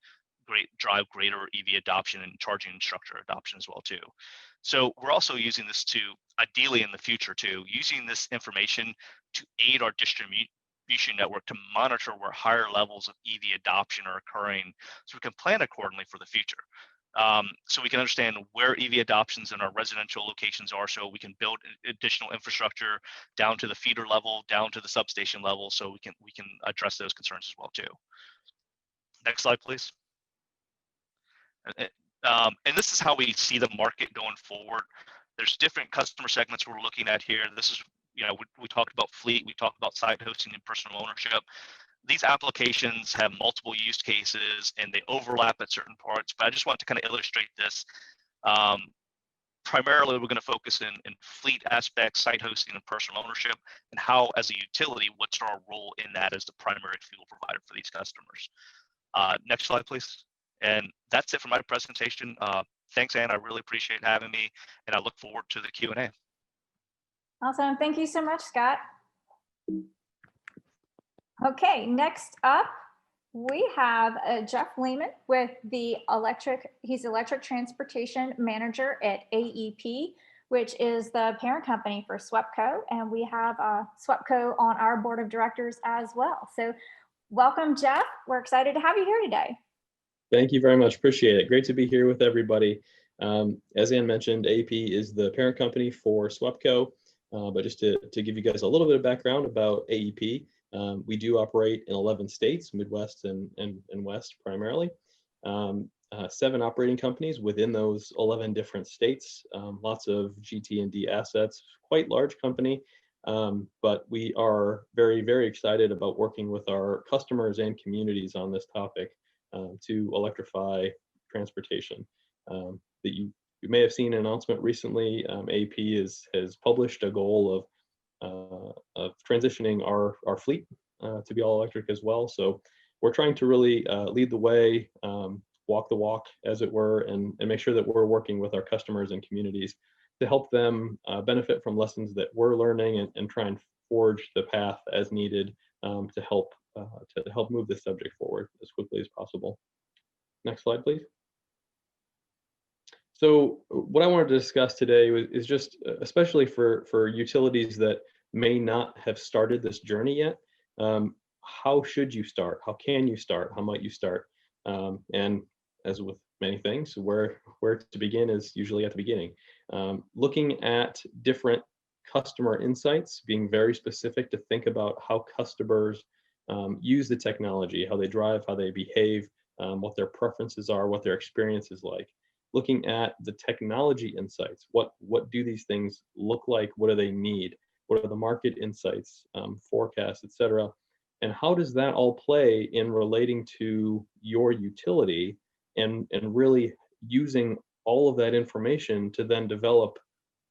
drive greater EV adoption and charging infrastructure adoption as well too. So we're also using this to, ideally in the future too, using this information to aid our distribution network to monitor where higher levels of EV adoption are occurring, so we can plan accordingly for the future. So we can understand where EV adoptions in our residential locations are, so we can build additional infrastructure down to the feeder level, down to the substation level, so we can address those concerns as well too. Next slide, please. And this is how we see the market going forward. There's different customer segments we're looking at here. This is, we talked about fleet, we talked about site hosting and personal ownership. These applications have multiple use cases and they overlap at certain parts, but I just want to kind of illustrate this. Primarily, we're going to focus in fleet aspects, site hosting, and personal ownership, and how, as a utility, what's our role in that as the primary fuel provider for these customers. Next slide, please. And that's it for my presentation. Thanks, Ann. I really appreciate having me, and I look forward to the Q&A. Awesome. Thank you so much, Scott. Okay, next up, we have Jeff Lehman with he's Electric Transportation Manager at AEP, which is the parent company for SWEPCO, and we have SWEPCO on our board of directors as well. So welcome, Jeff. We're excited to have you here today. Thank you very much. Appreciate it. Great to be here with everybody. As Ann mentioned, AEP is the parent company for SWEPCO, but just to give you guys a little bit of background about AEP, we do operate in 11 states, Midwest and West primarily. 7 operating companies within those 11 different states, lots of GT&D assets, quite large company, but we are very, very excited about working with our customers and communities on this topic to electrify transportation. That you may have seen an announcement recently. AEP has published a goal of transitioning our fleet to be all electric as well. So we're trying to really lead the way, walk the walk, as it were, and make sure that we're working with our customers and communities to help them benefit from lessons that we're learning and try and forge the path as needed to help move this subject forward as quickly as possible. Next slide, please. So what I wanted to discuss today is just, especially for utilities that may not have started this journey yet, how should you start? How can you start? How might you start? And as with many things, where to begin is usually at the beginning. Looking at different customer insights, being very specific to think about how customers use the technology, how they drive, how they behave, what their preferences are, what their experience is like. Looking at the technology insights, what do these things look like? What do they need? What are the market insights, forecasts, et cetera? And how does that all play in relating to your utility, and really using all of that information to then develop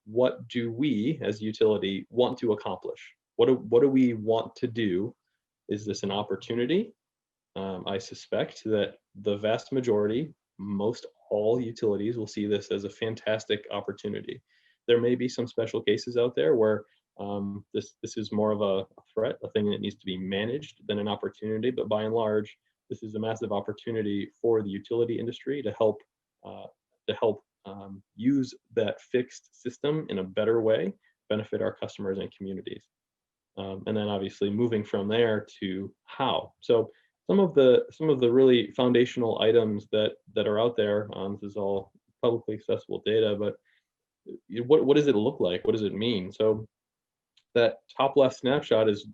what do we as utility want to accomplish? What do we want to do? Is this an opportunity? I suspect that the vast majority, most all utilities will see this as a fantastic opportunity. There may be some special cases out there where this is more of a threat, a thing that needs to be managed than an opportunity, but by and large, this is a massive opportunity for the utility industry to help use that fixed system in a better way, benefit our customers and communities. And then obviously moving from there to how. So some of the really foundational items that are out there, this is all publicly accessible data, but what does it look like? What does it mean? So that top left snapshot is,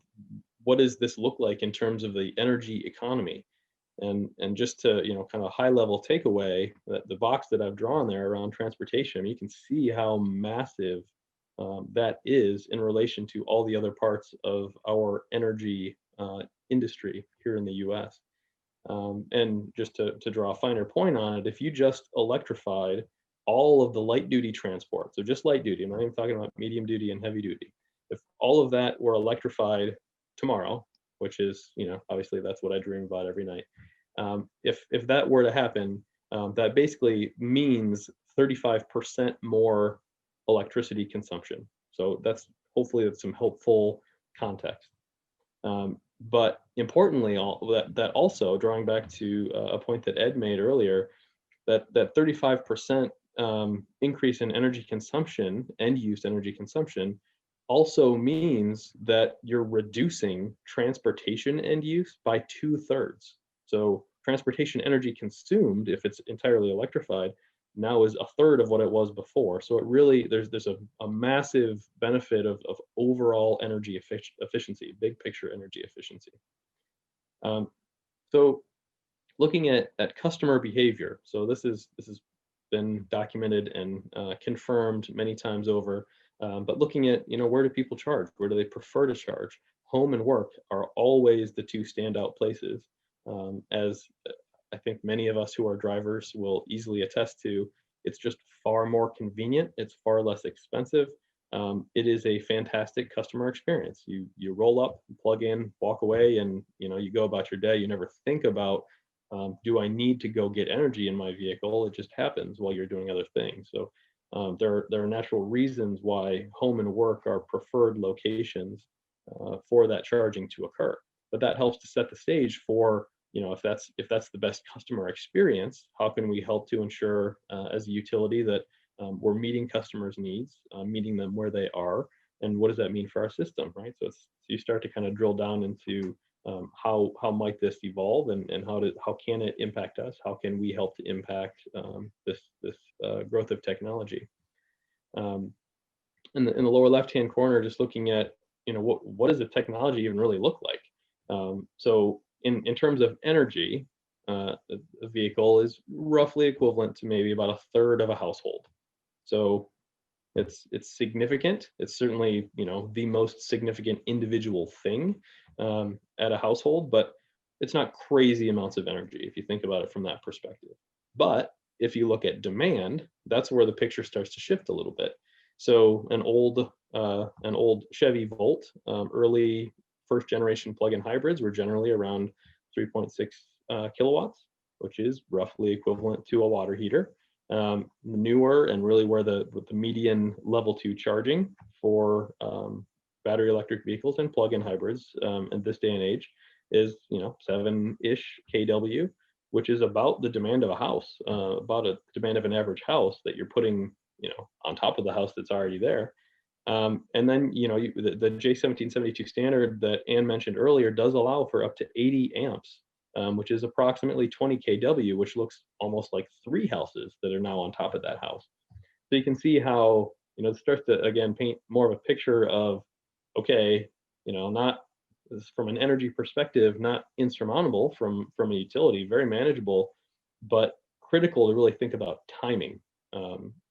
what does this look like in terms of the energy economy? And just to, kind of high level takeaway, that the box that I've drawn there around transportation, you can see how massive that is in relation to all the other parts of our energy industry here in the US. And just to draw a finer point on it, if you just electrified all of the light duty transport, so just light duty, I'm not even talking about medium duty and heavy duty, if all of that were electrified tomorrow, which is, obviously that's what I dream about every night. If that were to happen, that basically means 35% more electricity consumption. So hopefully that's some helpful context. But importantly, that also, drawing back to a point that Ed made earlier, that 35% increase in energy consumption, end-use energy consumption, also means that you're reducing transportation end use by 2/3. So transportation energy consumed, if it's entirely electrified, now is 1/3 of what it was before. So it really, there's a massive benefit of overall energy efficiency, big picture energy efficiency. So looking at customer behavior, so this has been documented and confirmed many times over. But looking at, where do people charge? Where do they prefer to charge? Home and work are always the two standout places. As I think many of us who are drivers will easily attest to, it's just far more convenient. It's far less expensive. It is a fantastic customer experience. You roll up, plug in, walk away, and you go about your day. You never think about, do I need to go get energy in my vehicle? It just happens while you're doing other things. So there are natural reasons why home and work are preferred locations for that charging to occur. But that helps to set the stage for, if that's the best customer experience, how can we help to ensure as a utility that we're meeting customers' needs, meeting them where they are, and what does that mean for our system, right? So you start to kind of drill down into how might this evolve, and how can it impact us? How can we help to impact this growth of technology? In the lower left-hand corner, just looking at what does the technology even really look like? So in terms of energy, a vehicle is roughly equivalent to maybe about 1/3 of a household. So it's significant. It's certainly the most significant individual thing at a household, but it's not crazy amounts of energy if you think about it from that perspective. But if you look at demand, that's where the picture starts to shift a little bit. So an old Chevy Volt, early first generation plug-in hybrids were generally around 3.6 kilowatts, which is roughly equivalent to a water heater. Newer, and really where the median level 2 charging for battery electric vehicles and plug-in hybrids in this day and age is 7-ish kW, which is about the demand of a house, about a demand of an average house that you're putting on top of the house that's already there. And then the J1772 standard that Ann mentioned earlier does allow for up to 80 amps, which is approximately 20 kW, which looks almost like 3 houses that are now on top of that house. So you can see how it starts to, again, paint more of a picture of, okay, not from an energy perspective, not insurmountable from a utility, very manageable, but critical to really think about timing.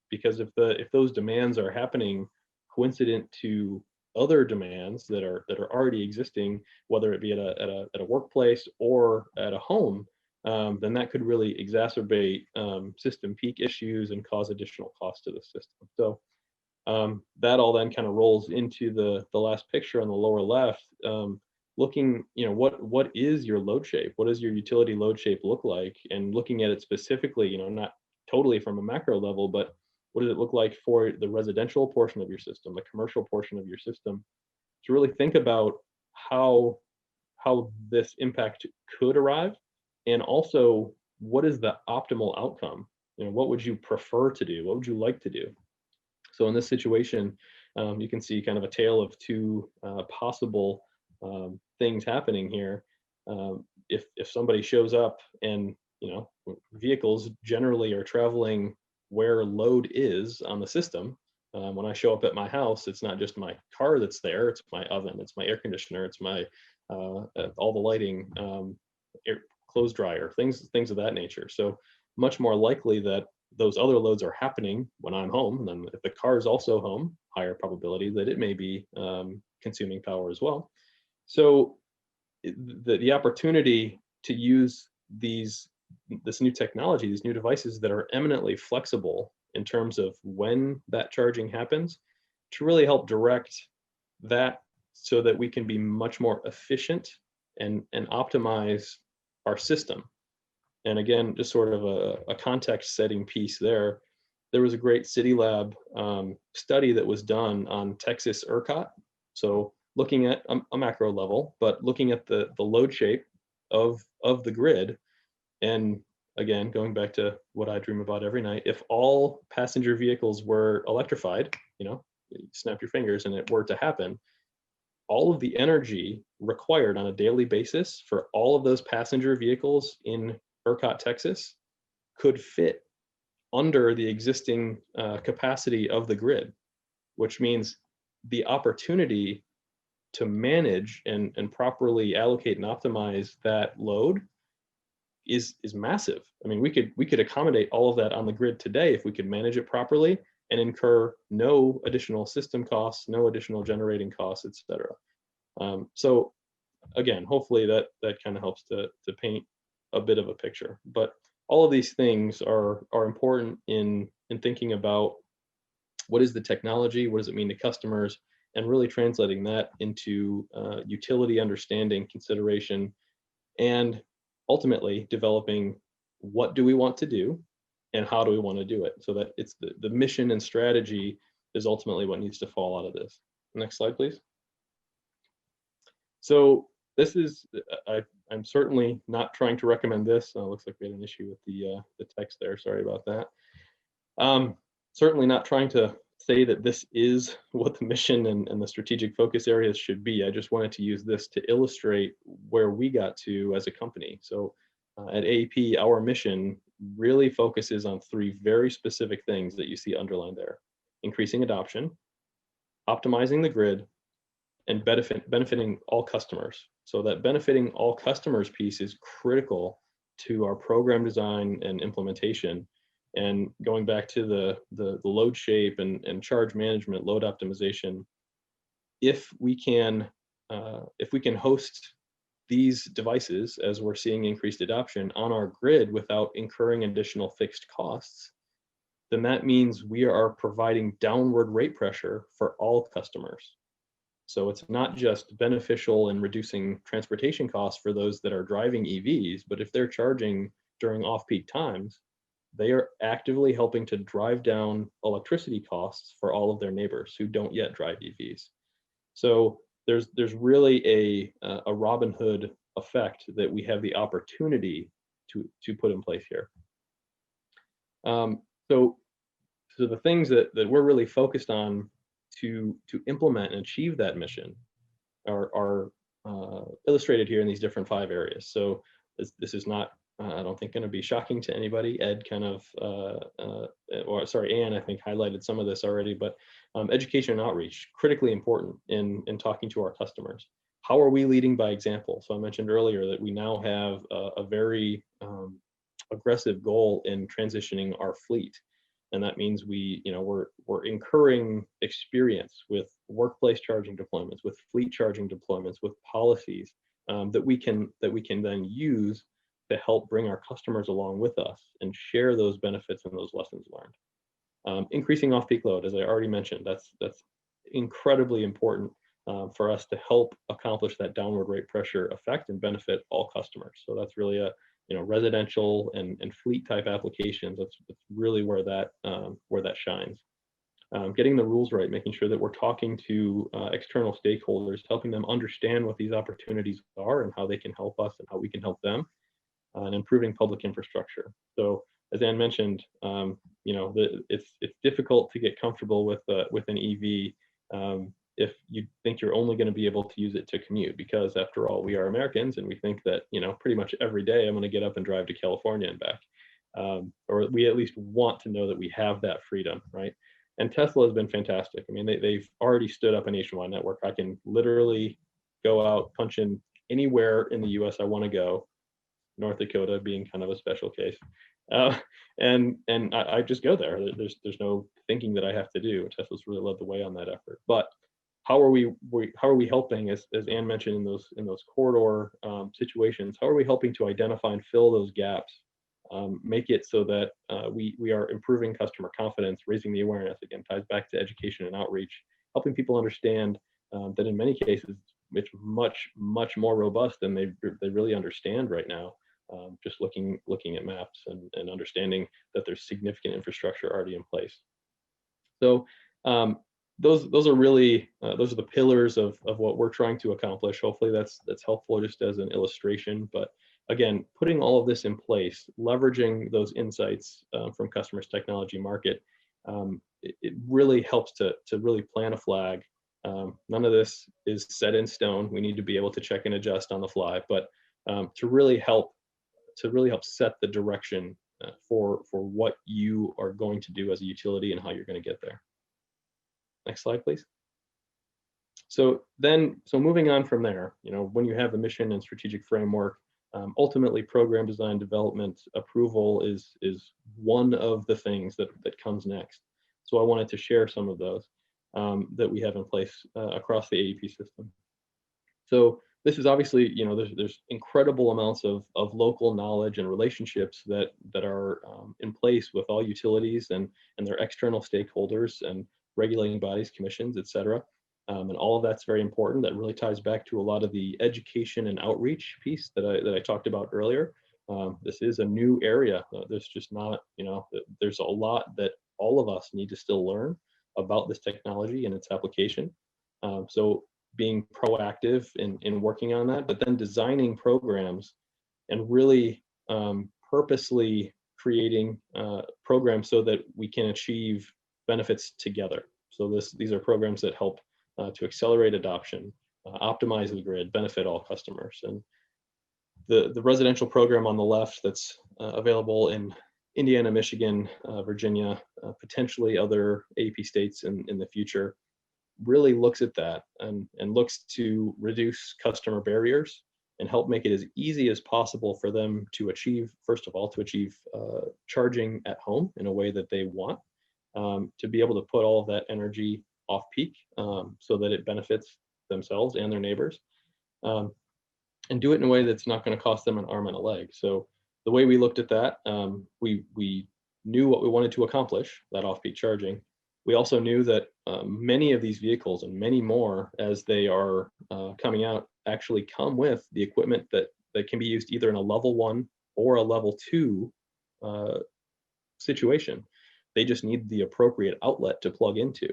Because if those demands are happening coincident to other demands that are already existing, whether it be at a workplace or at a home, then that could really exacerbate system peak issues and cause additional cost to the system. So that all then kind of rolls into the last picture on the lower left, looking, what is your load shape? What does your utility load shape look like? And looking at it specifically, not totally from a macro level, but what does it look like for the residential portion of your system, the commercial portion of your system, to really think about how this impact could arrive, and also what is the optimal outcome? What would you prefer to do? What would you like to do? So in this situation, you can see kind of a tale of two possible things happening here. If somebody shows up and, vehicles generally are traveling where load is on the system. When I show up at my house, it's not just my car that's there, it's my oven, it's my air conditioner, it's my all the lighting, clothes dryer, things of that nature. So much more likely that those other loads are happening when I'm home. And then if the car is also home, higher probability that it may be consuming power as well. So the opportunity to use this new technology, these new devices that are eminently flexible in terms of when that charging happens, to really help direct that so that we can be much more efficient and optimize our system. And again, just sort of a context setting piece there. There was a great City Lab study that was done on Texas ERCOT. So looking at a macro level, but looking at the load shape of the grid. And again, going back to what I dream about every night, if all passenger vehicles were electrified, you snap your fingers and it were to happen, all of the energy required on a daily basis for all of those passenger vehicles in ERCOT, Texas, could fit under the existing capacity of the grid, which means the opportunity to manage and properly allocate and optimize that load is massive. I mean, we could accommodate all of that on the grid today if we could manage it properly and incur no additional system costs, no additional generating costs, et cetera. So again, hopefully that kind of helps to paint a bit of a picture. But all of these things are important in thinking about what is the technology, what does it mean to customers, and really translating that into utility understanding, consideration, and ultimately developing what do we want to do and how do we want to do it, so that it's the mission and strategy is ultimately what needs to fall out of this. Next slide, please. So this is, I'm certainly not trying to recommend this. Looks like we had an issue with the text there. Sorry about that. Certainly not trying to say that this is what the mission and the strategic focus areas should be. I just wanted to use this to illustrate where we got to as a company. So at AEP, our mission really focuses on three very specific things that you see underlined there: increasing adoption, optimizing the grid, and benefiting all customers. So that benefiting all customers piece is critical to our program design and implementation. And going back to the load shape and charge management, load optimization, if we can host these devices as we're seeing increased adoption on our grid without incurring additional fixed costs, then that means we are providing downward rate pressure for all customers. So it's not just beneficial in reducing transportation costs for those that are driving EVs, but if they're charging during off-peak times, they are actively helping to drive down electricity costs for all of their neighbors who don't yet drive EVs. So there's really a Robin Hood effect that we have the opportunity to put in place here. So the things that we're really focused on to implement and achieve that mission are illustrated here in these different 5 areas. So this is not I don't think going to be shocking to anybody. Ed kind of, or sorry, Ann, I think highlighted some of this already, but education and outreach, critically important in talking to our customers. How are we leading by example? So I mentioned earlier that we now have a very aggressive goal in transitioning our fleet. And that means we're incurring experience with workplace charging deployments, with fleet charging deployments, with policies that we can then use to help bring our customers along with us and share those benefits and those lessons learned. Increasing off-peak load, as I already mentioned, that's incredibly important for us to help accomplish that downward rate pressure effect and benefit all customers. So that's really a residential and fleet type applications. That's really where that shines. Getting the rules right, making sure that we're talking to external stakeholders, helping them understand what these opportunities are and how they can help us and how we can help them, and improving public infrastructure. So as Ann mentioned, it's difficult to get comfortable with an EV if you think you're only going to be able to use it to commute, because after all, we are Americans and we think that pretty much every day I'm going to get up and drive to California and back, or we at least want to know that we have that freedom, right? And Tesla has been fantastic. I mean, they've already stood up a nationwide network. I can literally go out, punch in anywhere in the U.S. I want to go, North Dakota being kind of a special case, and I just go there. There's no thinking that I have to do. Tesla's really led the way on that effort. But how are we helping, as Ann mentioned, in those corridor situations? How are we helping to identify and fill those gaps? Make it so that we are improving customer confidence, raising the awareness. Again, ties back to education and outreach, helping people understand that in many cases it's much more robust than they really understand right now. Just looking at maps and understanding that there's significant infrastructure already in place. So those are really those are the pillars of what we're trying to accomplish. Hopefully that's helpful just as an illustration. But again, putting all of this in place, leveraging those insights from customers, technology, market, it really helps to really plant a flag. None of this is set in stone. We need to be able to check and adjust on the fly, but to really help set the direction for what you are going to do as a utility and how you're going to get there. Next slide, please. So moving on from there, when you have the mission and strategic framework, ultimately program design, development, approval is one of the things that comes next. So I wanted to share some of those that we have in place across the AEP system. So this is obviously, there's incredible amounts of local knowledge and relationships that are in place with all utilities and their external stakeholders and regulating bodies, commissions, et cetera. And all of that's very important. That really ties back to a lot of the education and outreach piece that I talked about earlier. This is a new area. There's just not, there's a lot that all of us need to still learn about this technology and its application. So being proactive in working on that, but then designing programs and really purposely creating programs so that we can achieve benefits together. So these are programs that help to accelerate adoption, optimize the grid, benefit all customers. And the residential program on the left that's available in Indiana, Michigan, Virginia, potentially other AEP states in the future, really looks at that and looks to reduce customer barriers and help make it as easy as possible for them to achieve, first of all, to achieve charging at home in a way that they want, to be able to put all of that energy off peak so that it benefits themselves and their neighbors, and do it in a way that's not going to cost them an arm and a leg. So the way we looked at that, we knew what we wanted to accomplish, that off-peak charging. We also knew that many of these vehicles and many more as they are coming out actually come with the equipment that can be used either in a level 1 or a level 2 situation. They just need the appropriate outlet to plug into.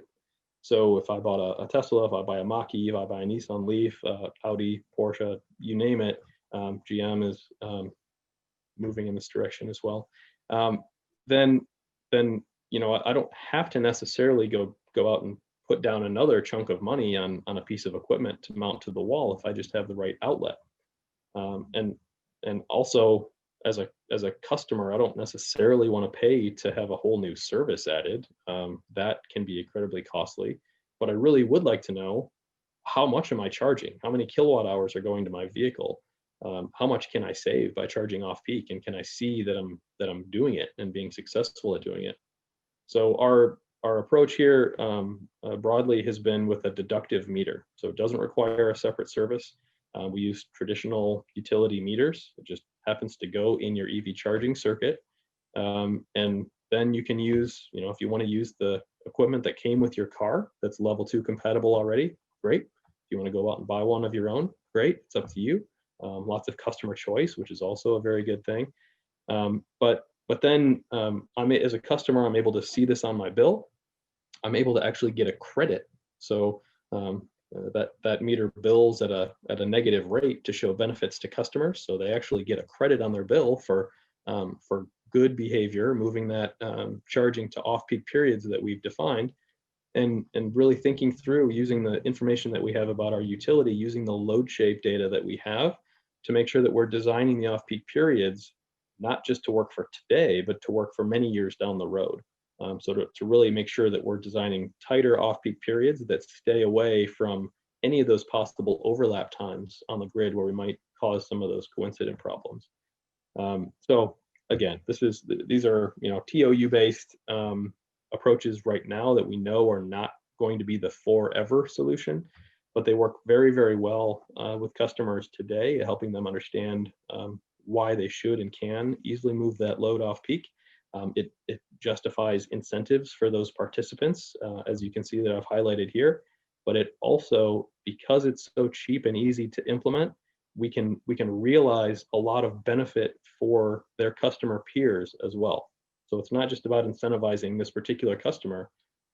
So if I bought a Tesla, if I buy a Mach-E, if I buy a Nissan Leaf, Audi, Porsche, you name it, GM is moving in this direction as well. Then I don't have to necessarily go out and put down another chunk of money on a piece of equipment to mount to the wall if I just have the right outlet. And also as a customer, I don't necessarily want to pay to have a whole new service added. That can be incredibly costly. But I really would like to know, how much am I charging? How many kilowatt hours are going to my vehicle? How much can I save by charging off peak? And can I see that I'm doing it and being successful at doing it? So our approach here broadly has been with a deductive meter. So it doesn't require a separate service. We use traditional utility meters. It just happens to go in your EV charging circuit. And then you can use, if you want to use the equipment that came with your car that's level 2 compatible already, great. If you want to go out and buy one of your own, great. It's up to you. Lots of customer choice, which is also a very good thing. But then as a customer, I'm able to see this on my bill. I'm able to actually get a credit. So that meter bills at a negative rate to show benefits to customers. So they actually get a credit on their bill for good behavior, moving that charging to off-peak periods that we've defined, and really thinking through using the information that we have about our utility, using the load shape data that we have to make sure that we're designing the off-peak periods not just to work for today, but to work for many years down the road. So to really make sure that we're designing tighter off-peak periods that stay away from any of those possible overlap times on the grid where we might cause some of those coincident problems. So again, these are TOU-based approaches right now that we know are not going to be the forever solution, but they work very, very well with customers today, helping them understand why they should and can easily move that load off peak. It justifies incentives for those participants, as you can see that I've highlighted here, but it also, because it's so cheap and easy to implement, we can realize a lot of benefit for their customer peers as well. So it's not just about incentivizing this particular customer,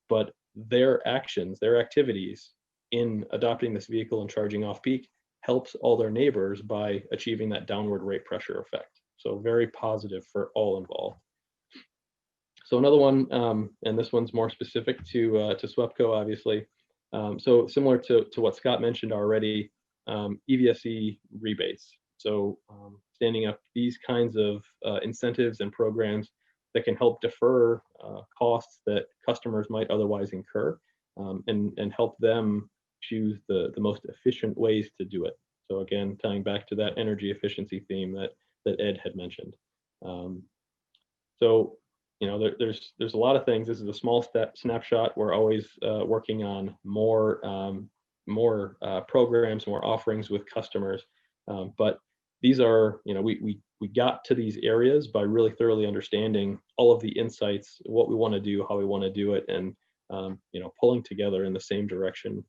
but their actions, their activities in adopting this vehicle and charging off peak helps all their neighbors by achieving that downward rate pressure effect. So very positive for all involved. So another one, and this one's more specific to SWEPCO, obviously. So similar to what Scott mentioned already, EVSE rebates. So standing up these kinds of incentives and programs that can help defer costs that customers might otherwise incur, and help them choose the most efficient ways to do it. So again, tying back to that energy efficiency theme that Ed had mentioned. So there's a lot of things. This is a small snapshot. We're always working on more programs, more offerings with customers. But these are, we got to these areas by really thoroughly understanding all of the insights, what we want to do, how we want to do it, and pulling together in the same direction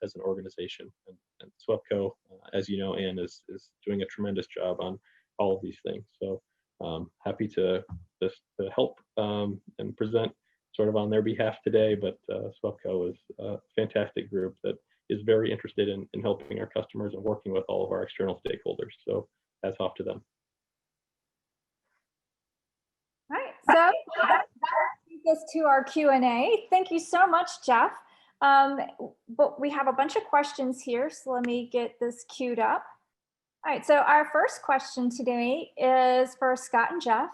as an organization. And SWEPCO, as you know, Ann is doing a tremendous job on all of these things. So happy to help and present sort of on their behalf today, but SWEPCO is a fantastic group that is very interested in helping our customers and working with all of our external stakeholders. So hats off to them. All right, so that brings us to our Q&A. Thank you so much, Jeff. But we have a bunch of questions here, so let me get this queued up. All right, so our first question today is for Scott and Jeff.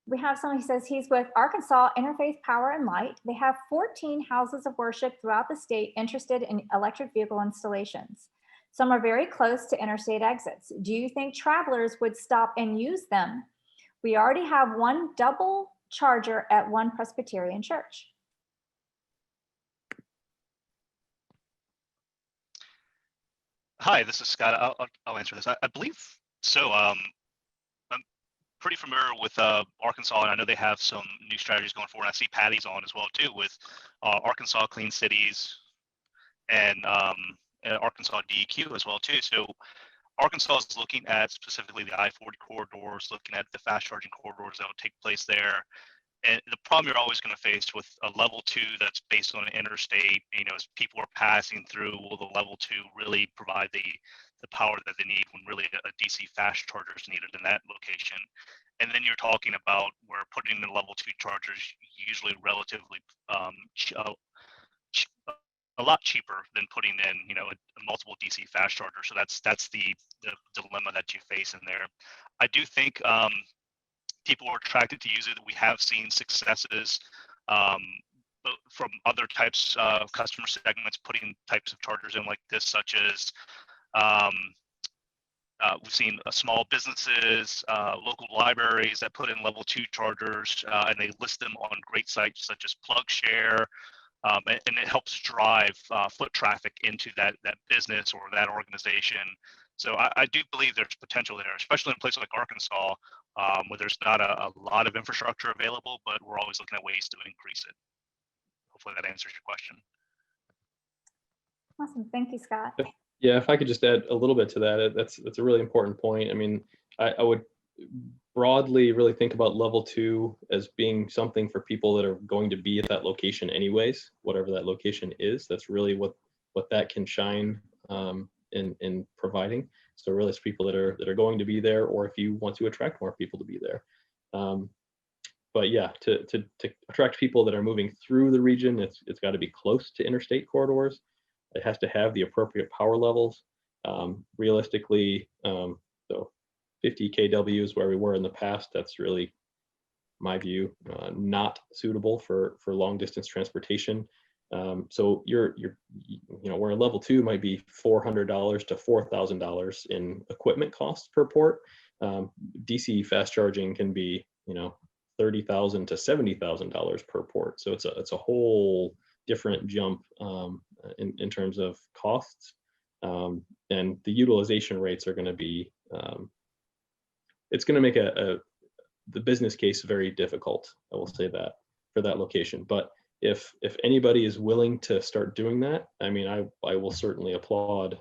We have someone who says he's with Arkansas Interfaith Power and Light. They have 14 houses of worship throughout the state interested in electric vehicle installations. Some are very close to interstate exits. Do you think travelers would stop and use them? We already have one double charger at one Presbyterian church. Hi, this is Scott. I'll answer this. I believe so. I'm pretty familiar with Arkansas, and I know they have some new strategies going forward. I see Patty's on as well too with Arkansas Clean Cities and Arkansas DEQ as well too. So Arkansas is looking at specifically the I-40 corridors, looking at the fast charging corridors that will take place there. And the problem you're always going to face with a level 2 that's based on an interstate, as people are passing through, will the level 2 really provide the power that they need when really a DC fast charger is needed in that location? And then you're talking about where putting in level 2 chargers usually relatively a lot cheaper than putting in, a multiple DC fast charger. So that's the dilemma that you face in there. I do think people are attracted to use it. We have seen successes from other types of customer segments putting types of chargers in like this, such as we've seen small businesses, local libraries that put in level 2 chargers, and they list them on great sites such as PlugShare, and it helps drive foot traffic into that business or that organization. So I do believe there's potential there, especially in places like Arkansas, where there's not a lot of infrastructure available, but we're always looking at ways to increase it. Hopefully that answers your question. Awesome. Thank you, Scott. Yeah, if I could just add a little bit to that, that's a really important point. I mean, I would broadly really think about level 2 as being something for people that are going to be at that location anyways, whatever that location is. That's really what that can shine in providing. So really it's people that are going to be there, or if you want to attract more people to be there. But yeah, to attract people that are moving through the region, it's got to be close to interstate corridors. It has to have the appropriate power levels. Realistically, so 50 kW is where we were in the past. That's really, my view, not suitable for long distance transportation. So where a level 2 might be $400 to $4,000 in equipment costs per port. DC fast charging can be $30,000 to $70,000 per port. So it's a whole different jump in terms of costs, and the utilization rates are going to be. It's going to make the business case very difficult. I will say that for that location. But if anybody is willing to start doing that, I mean, I will certainly applaud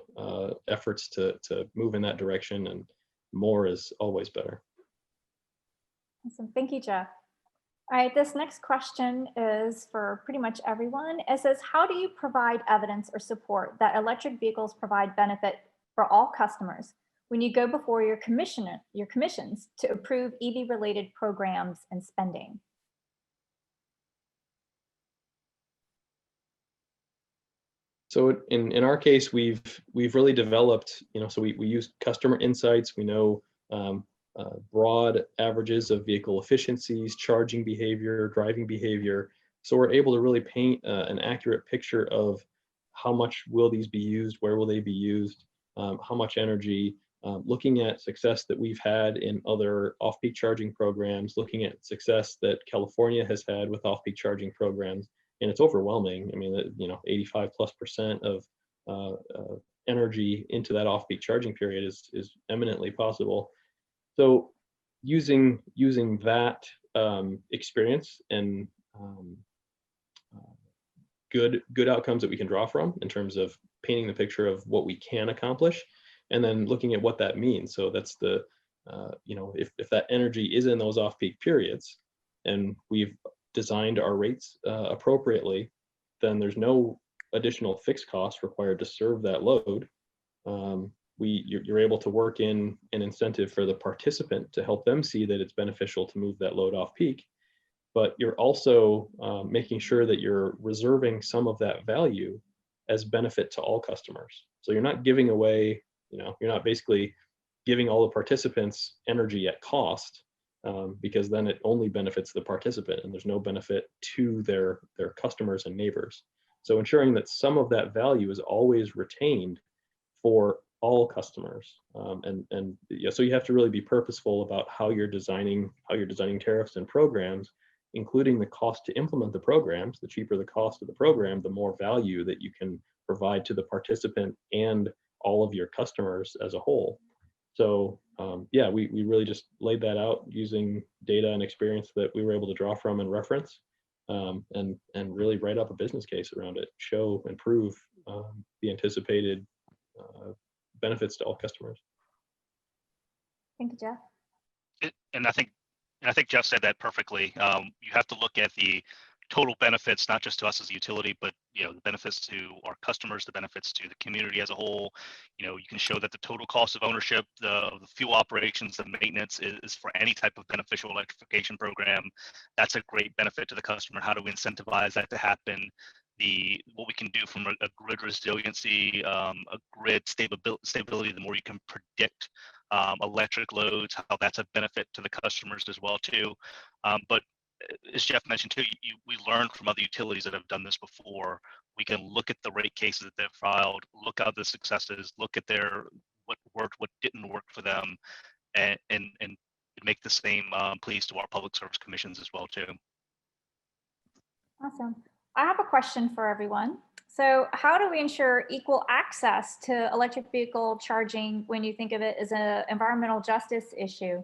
efforts to move in that direction, and more is always better. Awesome. Thank you, Jeff. All right, this next question is for pretty much everyone. It says, how do you provide evidence or support that electric vehicles provide benefit for all customers when you go before your commissions to approve EV-related programs and spending? So in our case, we've really developed, so we use customer insights. We know broad averages of vehicle efficiencies, charging behavior, driving behavior. So we're able to really paint an accurate picture of how much will these be used, where will they be used, how much energy, looking at success that we've had in other off-peak charging programs, looking at success that California has had with off-peak charging programs. And it's overwhelming. I mean, 85+% of energy into that off-peak charging period is eminently possible. So using that experience and good outcomes that we can draw from in terms of painting the picture of what we can accomplish, and then looking at what that means. So that's the if that energy is in those off-peak periods, and we've designed our rates appropriately, then there's no additional fixed cost required to serve that load. You're able to work in an incentive for the participant to help them see that it's beneficial to move that load off peak, but you're also making sure that you're reserving some of that value as benefit to all customers. So you're not giving away, you're not basically giving all the participants energy at cost, because then it only benefits the participant and there's no benefit to their customers and neighbors. So ensuring that some of that value is always retained for all customers, so you have to really be purposeful about how you're designing tariffs and programs, including the cost to implement the programs. The cheaper the cost of the program, the more value that you can provide to the participant and all of your customers as a whole. So we really just laid that out using data and experience that we were able to draw from and reference, and really write up a business case around it, show and prove the anticipated benefits to all customers. Thank you, Jeff. And I think Jeff said that perfectly. You have to look at the total benefits, not just to us as a utility, but the benefits to our customers, the benefits to the community as a whole. You can show that the total cost of ownership, the fuel operations, the maintenance is for any type of beneficial electrification program. That's a great benefit to the customer. How do we incentivize that to happen? what we can do from a grid resiliency, a grid stability, the more you can predict electric loads, how that's a benefit to the customers as well too. But as Jeff mentioned too, we learned from other utilities that have done this before. We can look at the rate cases that they've filed, look at the successes, look at what worked, what didn't work for them, and make the same pleas to our public service commissions as well too. Awesome. I have a question for everyone. So how do we ensure equal access to electric vehicle charging when you think of it as an environmental justice issue?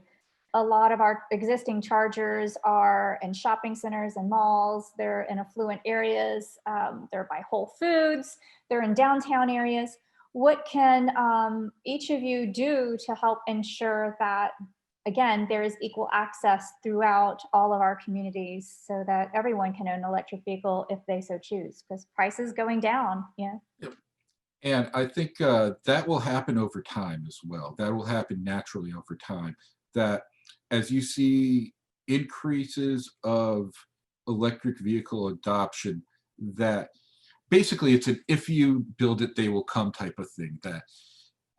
A lot of our existing chargers are in shopping centers and malls. They're in affluent areas. They're by Whole Foods. They're in downtown areas. What can each of you do to help ensure that, again, there is equal access throughout all of our communities so that everyone can own an electric vehicle if they so choose, because prices going down, yeah. Yep. And I think that will happen over time as well. That will happen naturally over time. That as you see increases of electric vehicle adoption, that basically it's an if you build it, they will come type of thing, that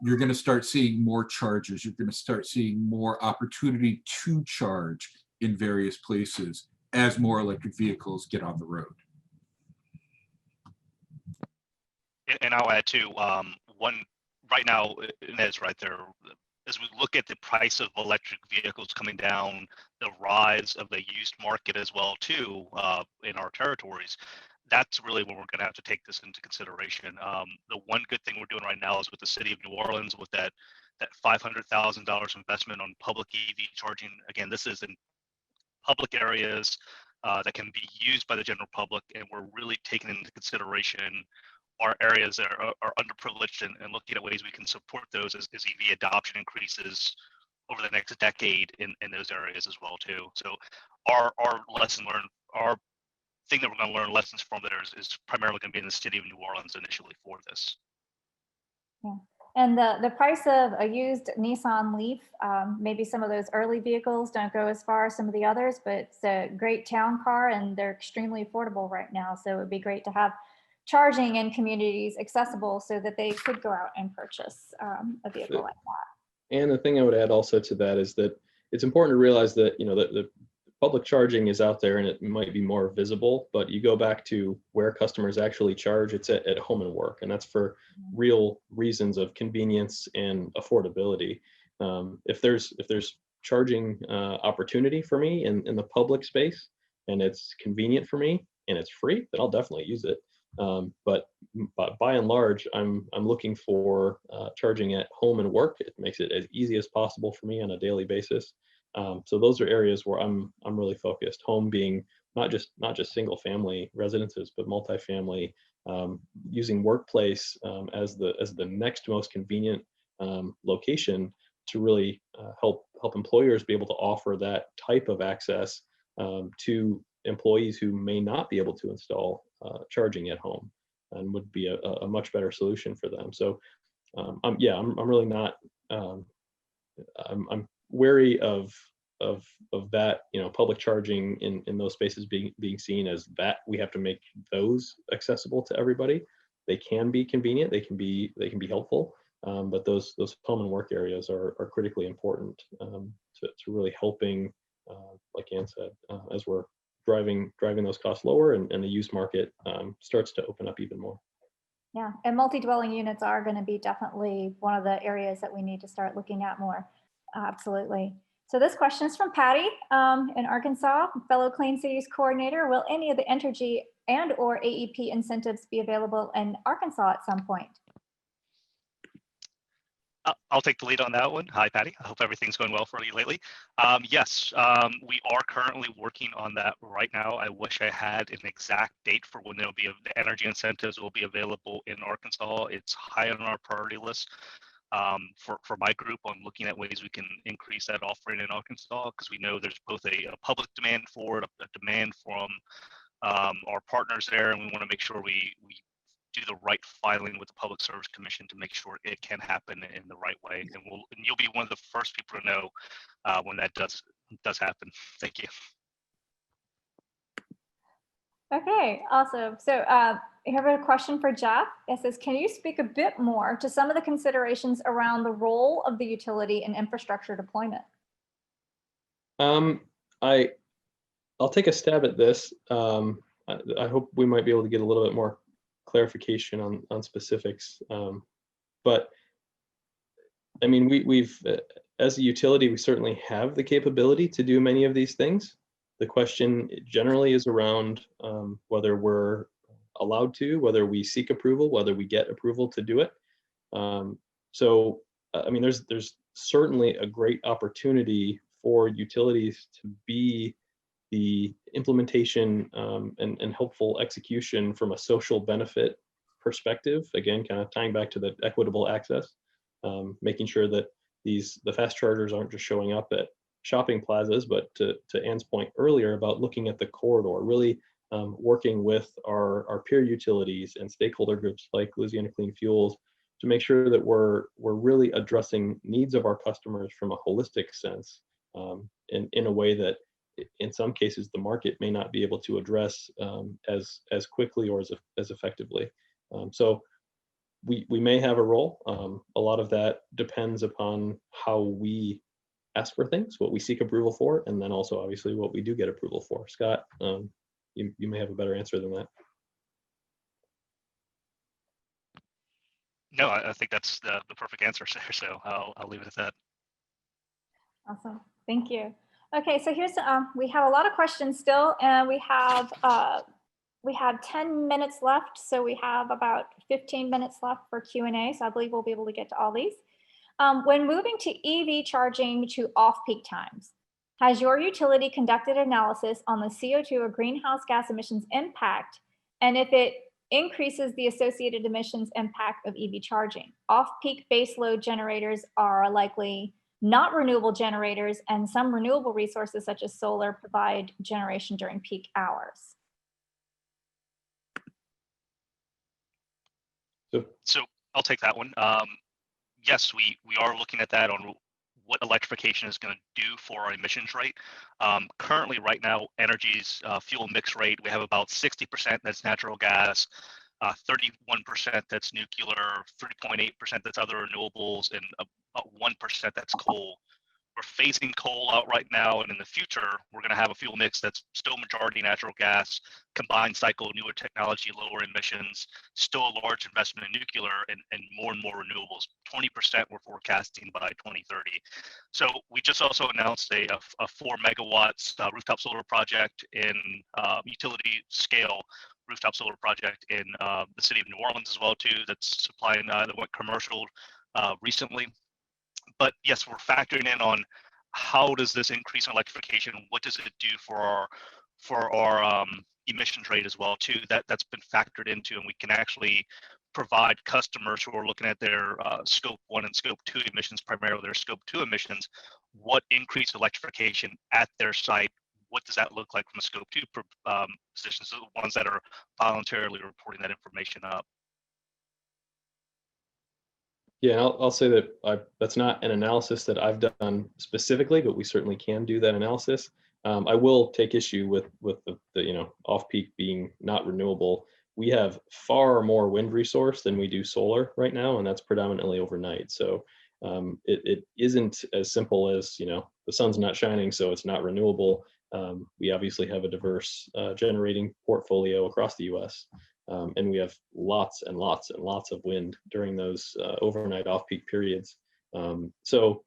you're going to start seeing more chargers. You're going to start seeing more opportunity to charge in various places as more electric vehicles get on the road. And I'll add too, one right now, Ned's right there. As we look at the price of electric vehicles coming down, the rise of the used market as well too in our territories, that's really where we're going to have to take this into consideration. The one good thing we're doing right now is with the city of New Orleans with that $500,000 investment on public EV charging. Again, this is in public areas that can be used by the general public, and we're really taking into consideration our areas that are underprivileged and looking at ways we can support those as EV adoption increases over the next decade in those areas as well too. So our lesson learned, our thing that we're going to learn lessons from there is primarily going to be in the city of New Orleans initially for this. Yeah. And the price of a used Nissan Leaf, maybe some of those early vehicles don't go as far as some of the others, but it's a great town car and they're extremely affordable right now. So it would be great to have charging in communities accessible so that they could go out and purchase a vehicle like that. And the thing I would add also to that is that it's important to realize that, you know, the public charging is out there and it might be more visible, but you go back to where customers actually charge, it's at home and work. And that's for real reasons of convenience and affordability. If there's charging opportunity for me in the public space and it's convenient for me and it's free, then I'll definitely use it. But by and large, I'm looking for charging at home and work. It makes it as easy as possible for me on a daily basis. So those are areas where I'm really focused. Home being not just single family residences, but multifamily. Using workplace as the next most convenient location to really help employers be able to offer that type of access to employees who may not be able to install charging at home, and would be a much better solution for them. So I'm really not. I'm wary of that, you know, public charging in those spaces being seen as that we have to make those accessible to everybody. They can be convenient, they can be helpful, but those home and work areas are critically important to really helping, like Ann said, as we're driving those costs lower and the used market starts to open up even more. Yeah, and multi-dwelling units are going to be definitely one of the areas that we need to start looking at more. Absolutely. So this question is from Patty in Arkansas, fellow Clean Cities coordinator. Will any of the Entergy and or AEP incentives be available in Arkansas at some point? I'll take the lead on that one. Hi, Patty. I hope everything's going well for you lately. Yes, we are currently working on that right now. I wish I had an exact date for when the energy incentives will be available in Arkansas. It's high on our priority list for my group on looking at ways we can increase that offering in Arkansas, because we know there's both a public demand for it, a demand from our partners there, and we want to make sure we do the right filing with the Public Service Commission to make sure it can happen in the right way. And you'll be one of the first people to know when that does happen. Thank you. Okay, awesome. So I have a question for Jeff. It says, can you speak a bit more to some of the considerations around the role of the utility in infrastructure deployment? I'll take a stab at this. I hope we might be able to get a little bit more clarification on specifics. But I mean, we've as a utility, we certainly have the capability to do many of these things. The question generally is around whether we're allowed to, whether we seek approval, whether we get approval to do it. So, I mean, there's certainly a great opportunity for utilities to be the implementation and helpful execution from a social benefit perspective. Again, kind of tying back to the equitable access, making sure that the fast chargers aren't just showing up at shopping plazas, but to Ann's point earlier about looking at the corridor, really working with our peer utilities and stakeholder groups like Louisiana Clean Fuels to make sure that we're really addressing needs of our customers from a holistic sense, in a way that in some cases the market may not be able to address as quickly or as effectively. So we may have a role. A lot of that depends upon how we ask for things, what we seek approval for, and then also obviously what we do get approval for. Scott, you may have a better answer than that. No, I think that's the perfect answer there. So I'll leave it at that. Awesome, thank you. Okay, so here's, we have a lot of questions still, and we have 10 minutes left, so we have about 15 minutes left for Q&A, so I believe we'll be able to get to all these. When moving to EV charging to off-peak times, has your utility conducted analysis on the CO2 or greenhouse gas emissions impact, and if it increases the associated emissions impact of EV charging? Off-peak baseload generators are likely not renewable generators, and some renewable resources such as solar provide generation during peak hours. So I'll take that one. Yes, we are looking at that on what electrification is going to do for our emissions rate. Currently, right now, Entergy's fuel mix rate, we have about 60% that's natural gas, 31% that's nuclear, 3.8% that's other renewables, and about 1% that's coal. We're phasing coal out right now, and in the future, we're going to have a fuel mix that's still majority natural gas, combined cycle, newer technology, lower emissions, still a large investment in nuclear, and more renewables. 20% we're forecasting by 2030. So we just also announced a 4 megawatts rooftop solar project in utility scale rooftop solar project in the city of New Orleans as well too. That's supplying that went commercial recently. But yes, we're factoring in on how does this increase in electrification? What does it do for our emissions rate as well too? That's been factored into, and we can actually provide customers who are looking at their scope 1 and scope 2 emissions, primarily their scope 2 emissions, what increased electrification at their site. What does that look like from a scope 2 position? So the ones that are voluntarily reporting that information up. Yeah, I'll say that that's not an analysis that I've done specifically, but we certainly can do that analysis. I will take issue with the off-peak being not renewable. We have far more wind resource than we do solar right now, and that's predominantly overnight. So it isn't as simple as the sun's not shining, so it's not renewable. We obviously have a diverse generating portfolio across the U.S. And we have lots and lots and lots of wind during those overnight off-peak periods. So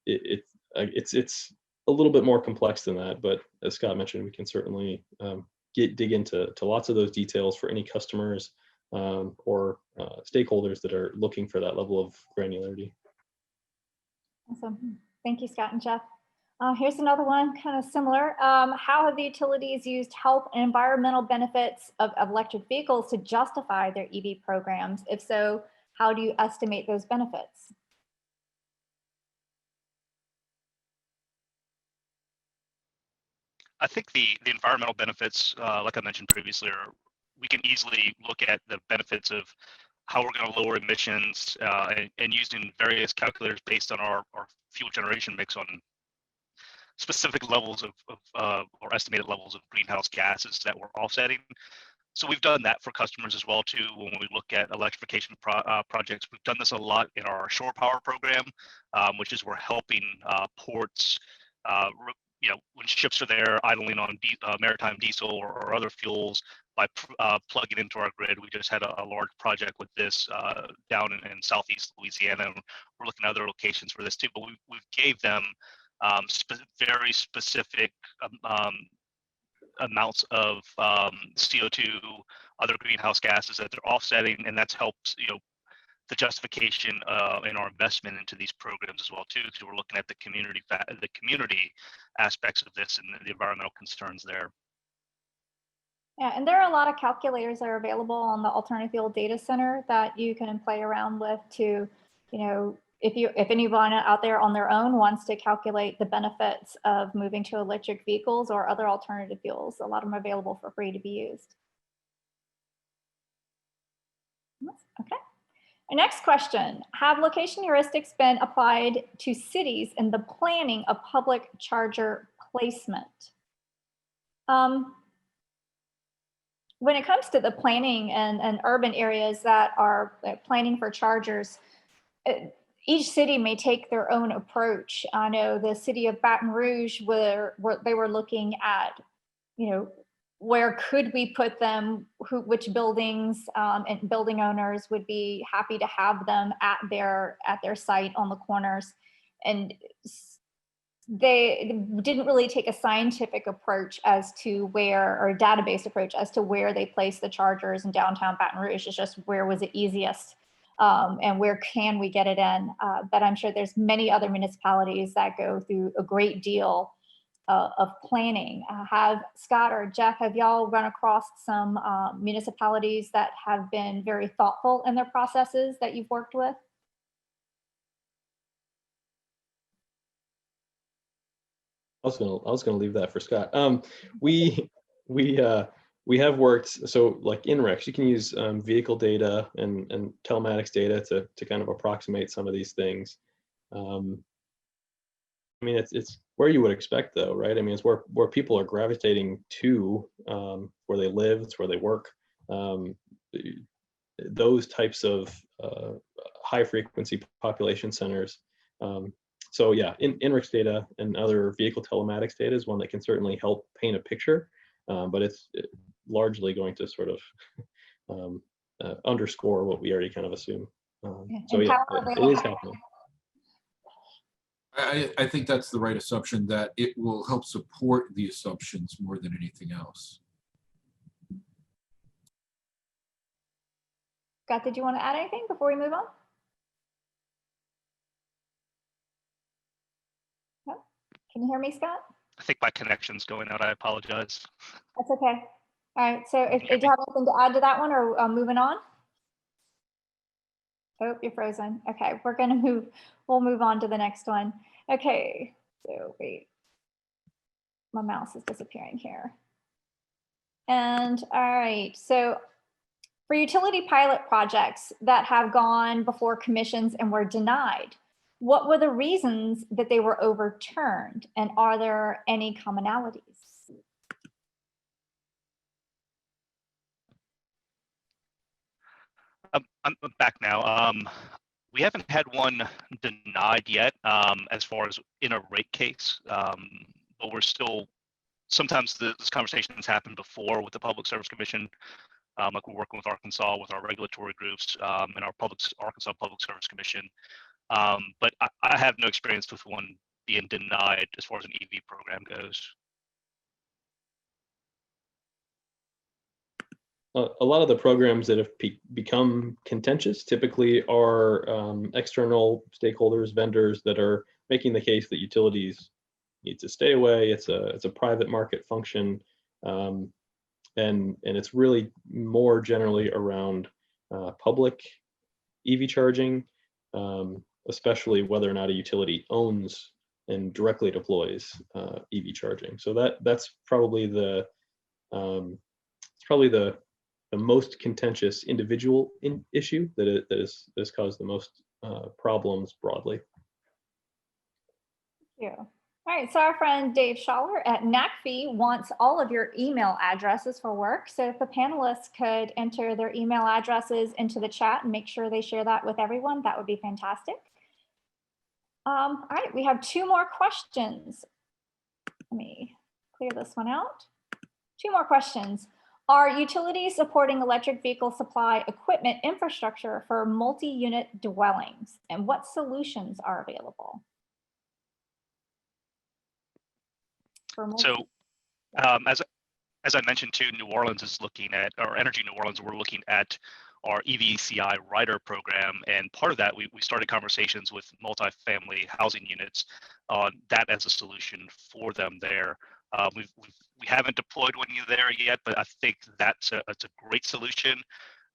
it's a little bit more complex than that, but as Scott mentioned, we can certainly dig into lots of those details for any customers or stakeholders that are looking for that level of granularity. Awesome. Thank you, Scott and Jeff. Here's another one, kind of similar. How have the utilities used health and environmental benefits of electric vehicles to justify their EV programs? If so, how do you estimate those benefits? I think the environmental benefits, like I mentioned previously, we can easily look at the benefits of how we're going to lower emissions and using various calculators based on our fuel generation mix on specific levels of or estimated levels of greenhouse gases that we're offsetting. So we've done that for customers as well too. When we look at electrification projects, we've done this a lot in our shore power program, which is we're helping ports, when ships are there idling on maritime diesel or other fuels by plugging into our grid. We just had a large project with this down in Southeast Louisiana. And we're looking at other locations for this too, but we've gave them very specific amounts of CO2, other greenhouse gases that they're offsetting, and that's helped, the justification in our investment into these programs as well too, because we're looking at the community aspects of this and the environmental concerns there. Yeah, and there are a lot of calculators that are available on the Alternative Fuel Data Center that you can play around with to, if anyone out there on their own wants to calculate the benefits of moving to electric vehicles or other alternative fuels, a lot of them are available for free to be used. Okay. Our next question, have location heuristics been applied to cities in the planning of public charger placement? When it comes to the planning and urban areas that are planning for chargers, each city may take their own approach. I know the city of Baton Rouge, where they were looking at, where could we put them, which buildings and building owners would be happy to have them at their site on the corners. And they didn't really take a scientific approach as to where, or a database approach as to where they placed the chargers in downtown Baton Rouge. It's just where was it easiest and where can we get it in. But I'm sure there's many other municipalities that go through a great deal of planning. Scott or Jeff, have y'all run across some municipalities that have been very thoughtful in their processes that you've worked with? I was gonna leave that for Scott. We have worked, so like in REX, you can use vehicle data and telematics data to kind of approximate some of these things. I mean, it's where you would expect though, right? I mean, it's where people are gravitating to, where they live, it's where they work. Those types of high frequency population centers. So yeah, INRIX data and other vehicle telematics data is one that can certainly help paint a picture, but it's largely going to sort of underscore what we already kind of assume. So yeah, it is happening. I think that's the right assumption, that it will help support the assumptions more than anything else. Scott, did you want to add anything before we move on? No? Can you hear me, Scott? I think my connection's going out. I apologize. That's okay. All right, so if you have anything to add to that one, or moving on? Oh, you're frozen. Okay, we'll move on to the next one. Okay, so wait, my mouse is disappearing here. And all right, so for utility pilot projects that have gone before commissions and were denied, what were the reasons that they were overturned? And are there any commonalities? I'm back now. We haven't had one denied yet, as far as in a rate case, but we're still, sometimes this conversation has happened before with the Public Service Commission, like we're working with Arkansas, with our regulatory groups, and our Arkansas Public Service Commission. But I have no experience with one being denied as far as an EV program goes. A lot of the programs that have become contentious typically are external stakeholders, vendors that are making the case that utilities need to stay away. It's a private market function, and it's really more generally around public EV charging, especially whether or not a utility owns and directly deploys EV charging. So that's probably the most contentious individual issue that has caused the most problems broadly. Yeah. All All right, so our friend Dave Schaller at NACFE wants all of your email addresses for work. So if the panelists could enter their email addresses into the chat and make sure they share that with everyone, that would be fantastic. All right, we have 2 more questions. Let me clear this one out. 2 more questions. Are utilities supporting electric vehicle supply equipment infrastructure for multi-unit dwellings? And what solutions are available? So as I mentioned too, New Orleans is looking at, or Energy New Orleans, we're looking at our EVCI rider program. And part of that, we started conversations with multifamily housing units on that as a solution for them there. We haven't deployed one there yet, but I think that's a great solution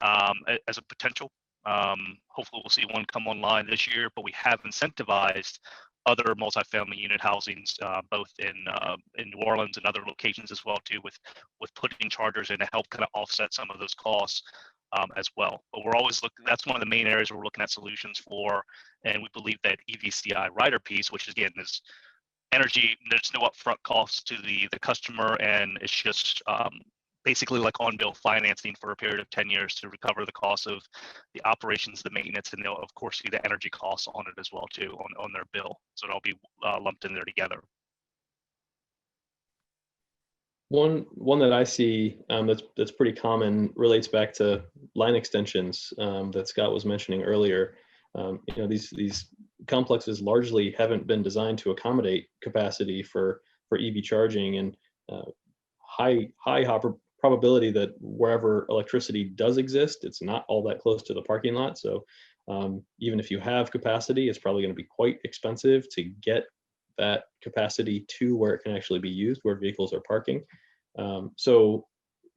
as a potential. Hopefully we'll see one come online this year, but we have incentivized other multifamily unit housings, both in New Orleans and other locations as well too, with putting chargers in to help kind of offset some of those costs as well. But we're always looking, that's one of the main areas we're looking at solutions for. And we believe that EVCI rider piece, which again is energy, there's no upfront costs to the customer, and it's just basically like on-bill financing for a period of 10 years to recover the cost of the operations, the maintenance, and they'll of course see the energy costs on it as well too on their bill. So it'll be lumped in there together. One that I see that's pretty common relates back to line extensions that Scott was mentioning earlier. These complexes largely haven't been designed to accommodate capacity for EV charging, and high probability that wherever electricity does exist, it's not all that close to the parking lot. So even if you have capacity, it's probably going to be quite expensive to get that capacity to where it can actually be used, where vehicles are parking. So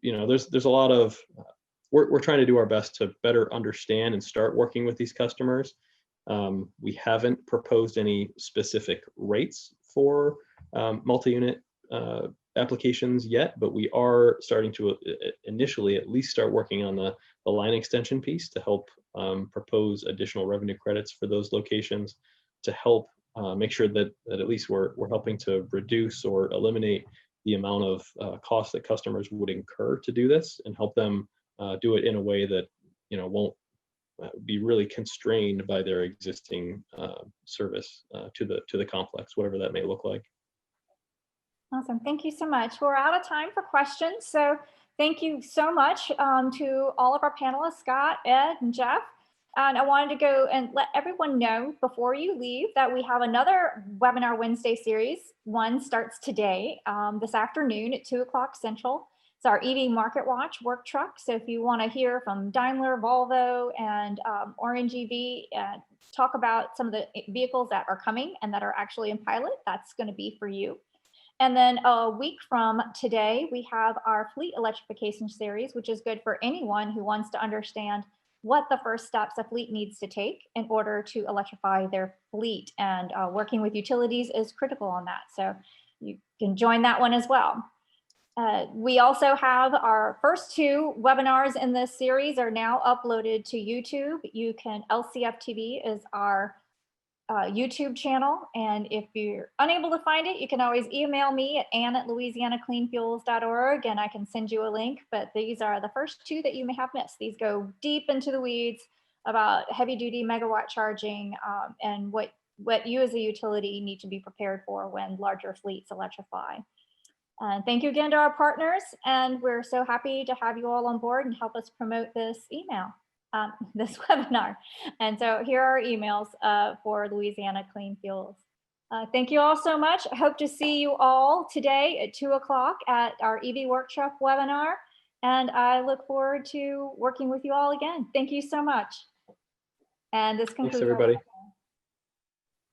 there's a lot of we're trying to do our best to better understand and start working with these customers. We haven't proposed any specific rates for multi-unit applications yet, but we are starting to initially at least start working on the line extension piece to help propose additional revenue credits for those locations to help make sure that at least we're helping to reduce or eliminate the amount of cost that customers would incur to do this, and help them do it in a way that won't be really constrained by their existing service to the complex, whatever that may look like. Awesome. Thank you so much. We're out of time for questions. So thank you so much to all of our panelists, Scott, Ed, and Jeff. And I wanted to go and let everyone know before you leave that we have another webinar Wednesday series. One starts today, this afternoon at 2:00 Central. It's our EV Market Watch work truck. So if you want to hear from Daimler, Volvo, and Orange EV, talk about some of the vehicles that are coming and that are actually in pilot, that's going to be for you. And then a week from today, we have our fleet electrification series, which is good for anyone who wants to understand what the first steps a fleet needs to take in order to electrify their fleet. And working with utilities is critical on that. So you can join that one as well. We also have our first 2 webinars in this series are now uploaded to YouTube. You can, LCF TV is our YouTube channel. And if you're unable to find it, you can always email me at ann@louisianacleanfuels.org and I can send you a link. But these are the first 2 that you may have missed. These go deep into the weeds about heavy duty megawatt charging and what you as a utility need to be prepared for when larger fleets electrify. Thank you again to our partners. And we're so happy to have you all on board and help us promote this this webinar. And so here are our emails for Louisiana Clean Fuels. Thank you all so much. I hope to see you all today at 2:00 at our EV Workshop webinar. And I look forward to working with you all again. Thank you so much. And this concludes. Thanks, everybody.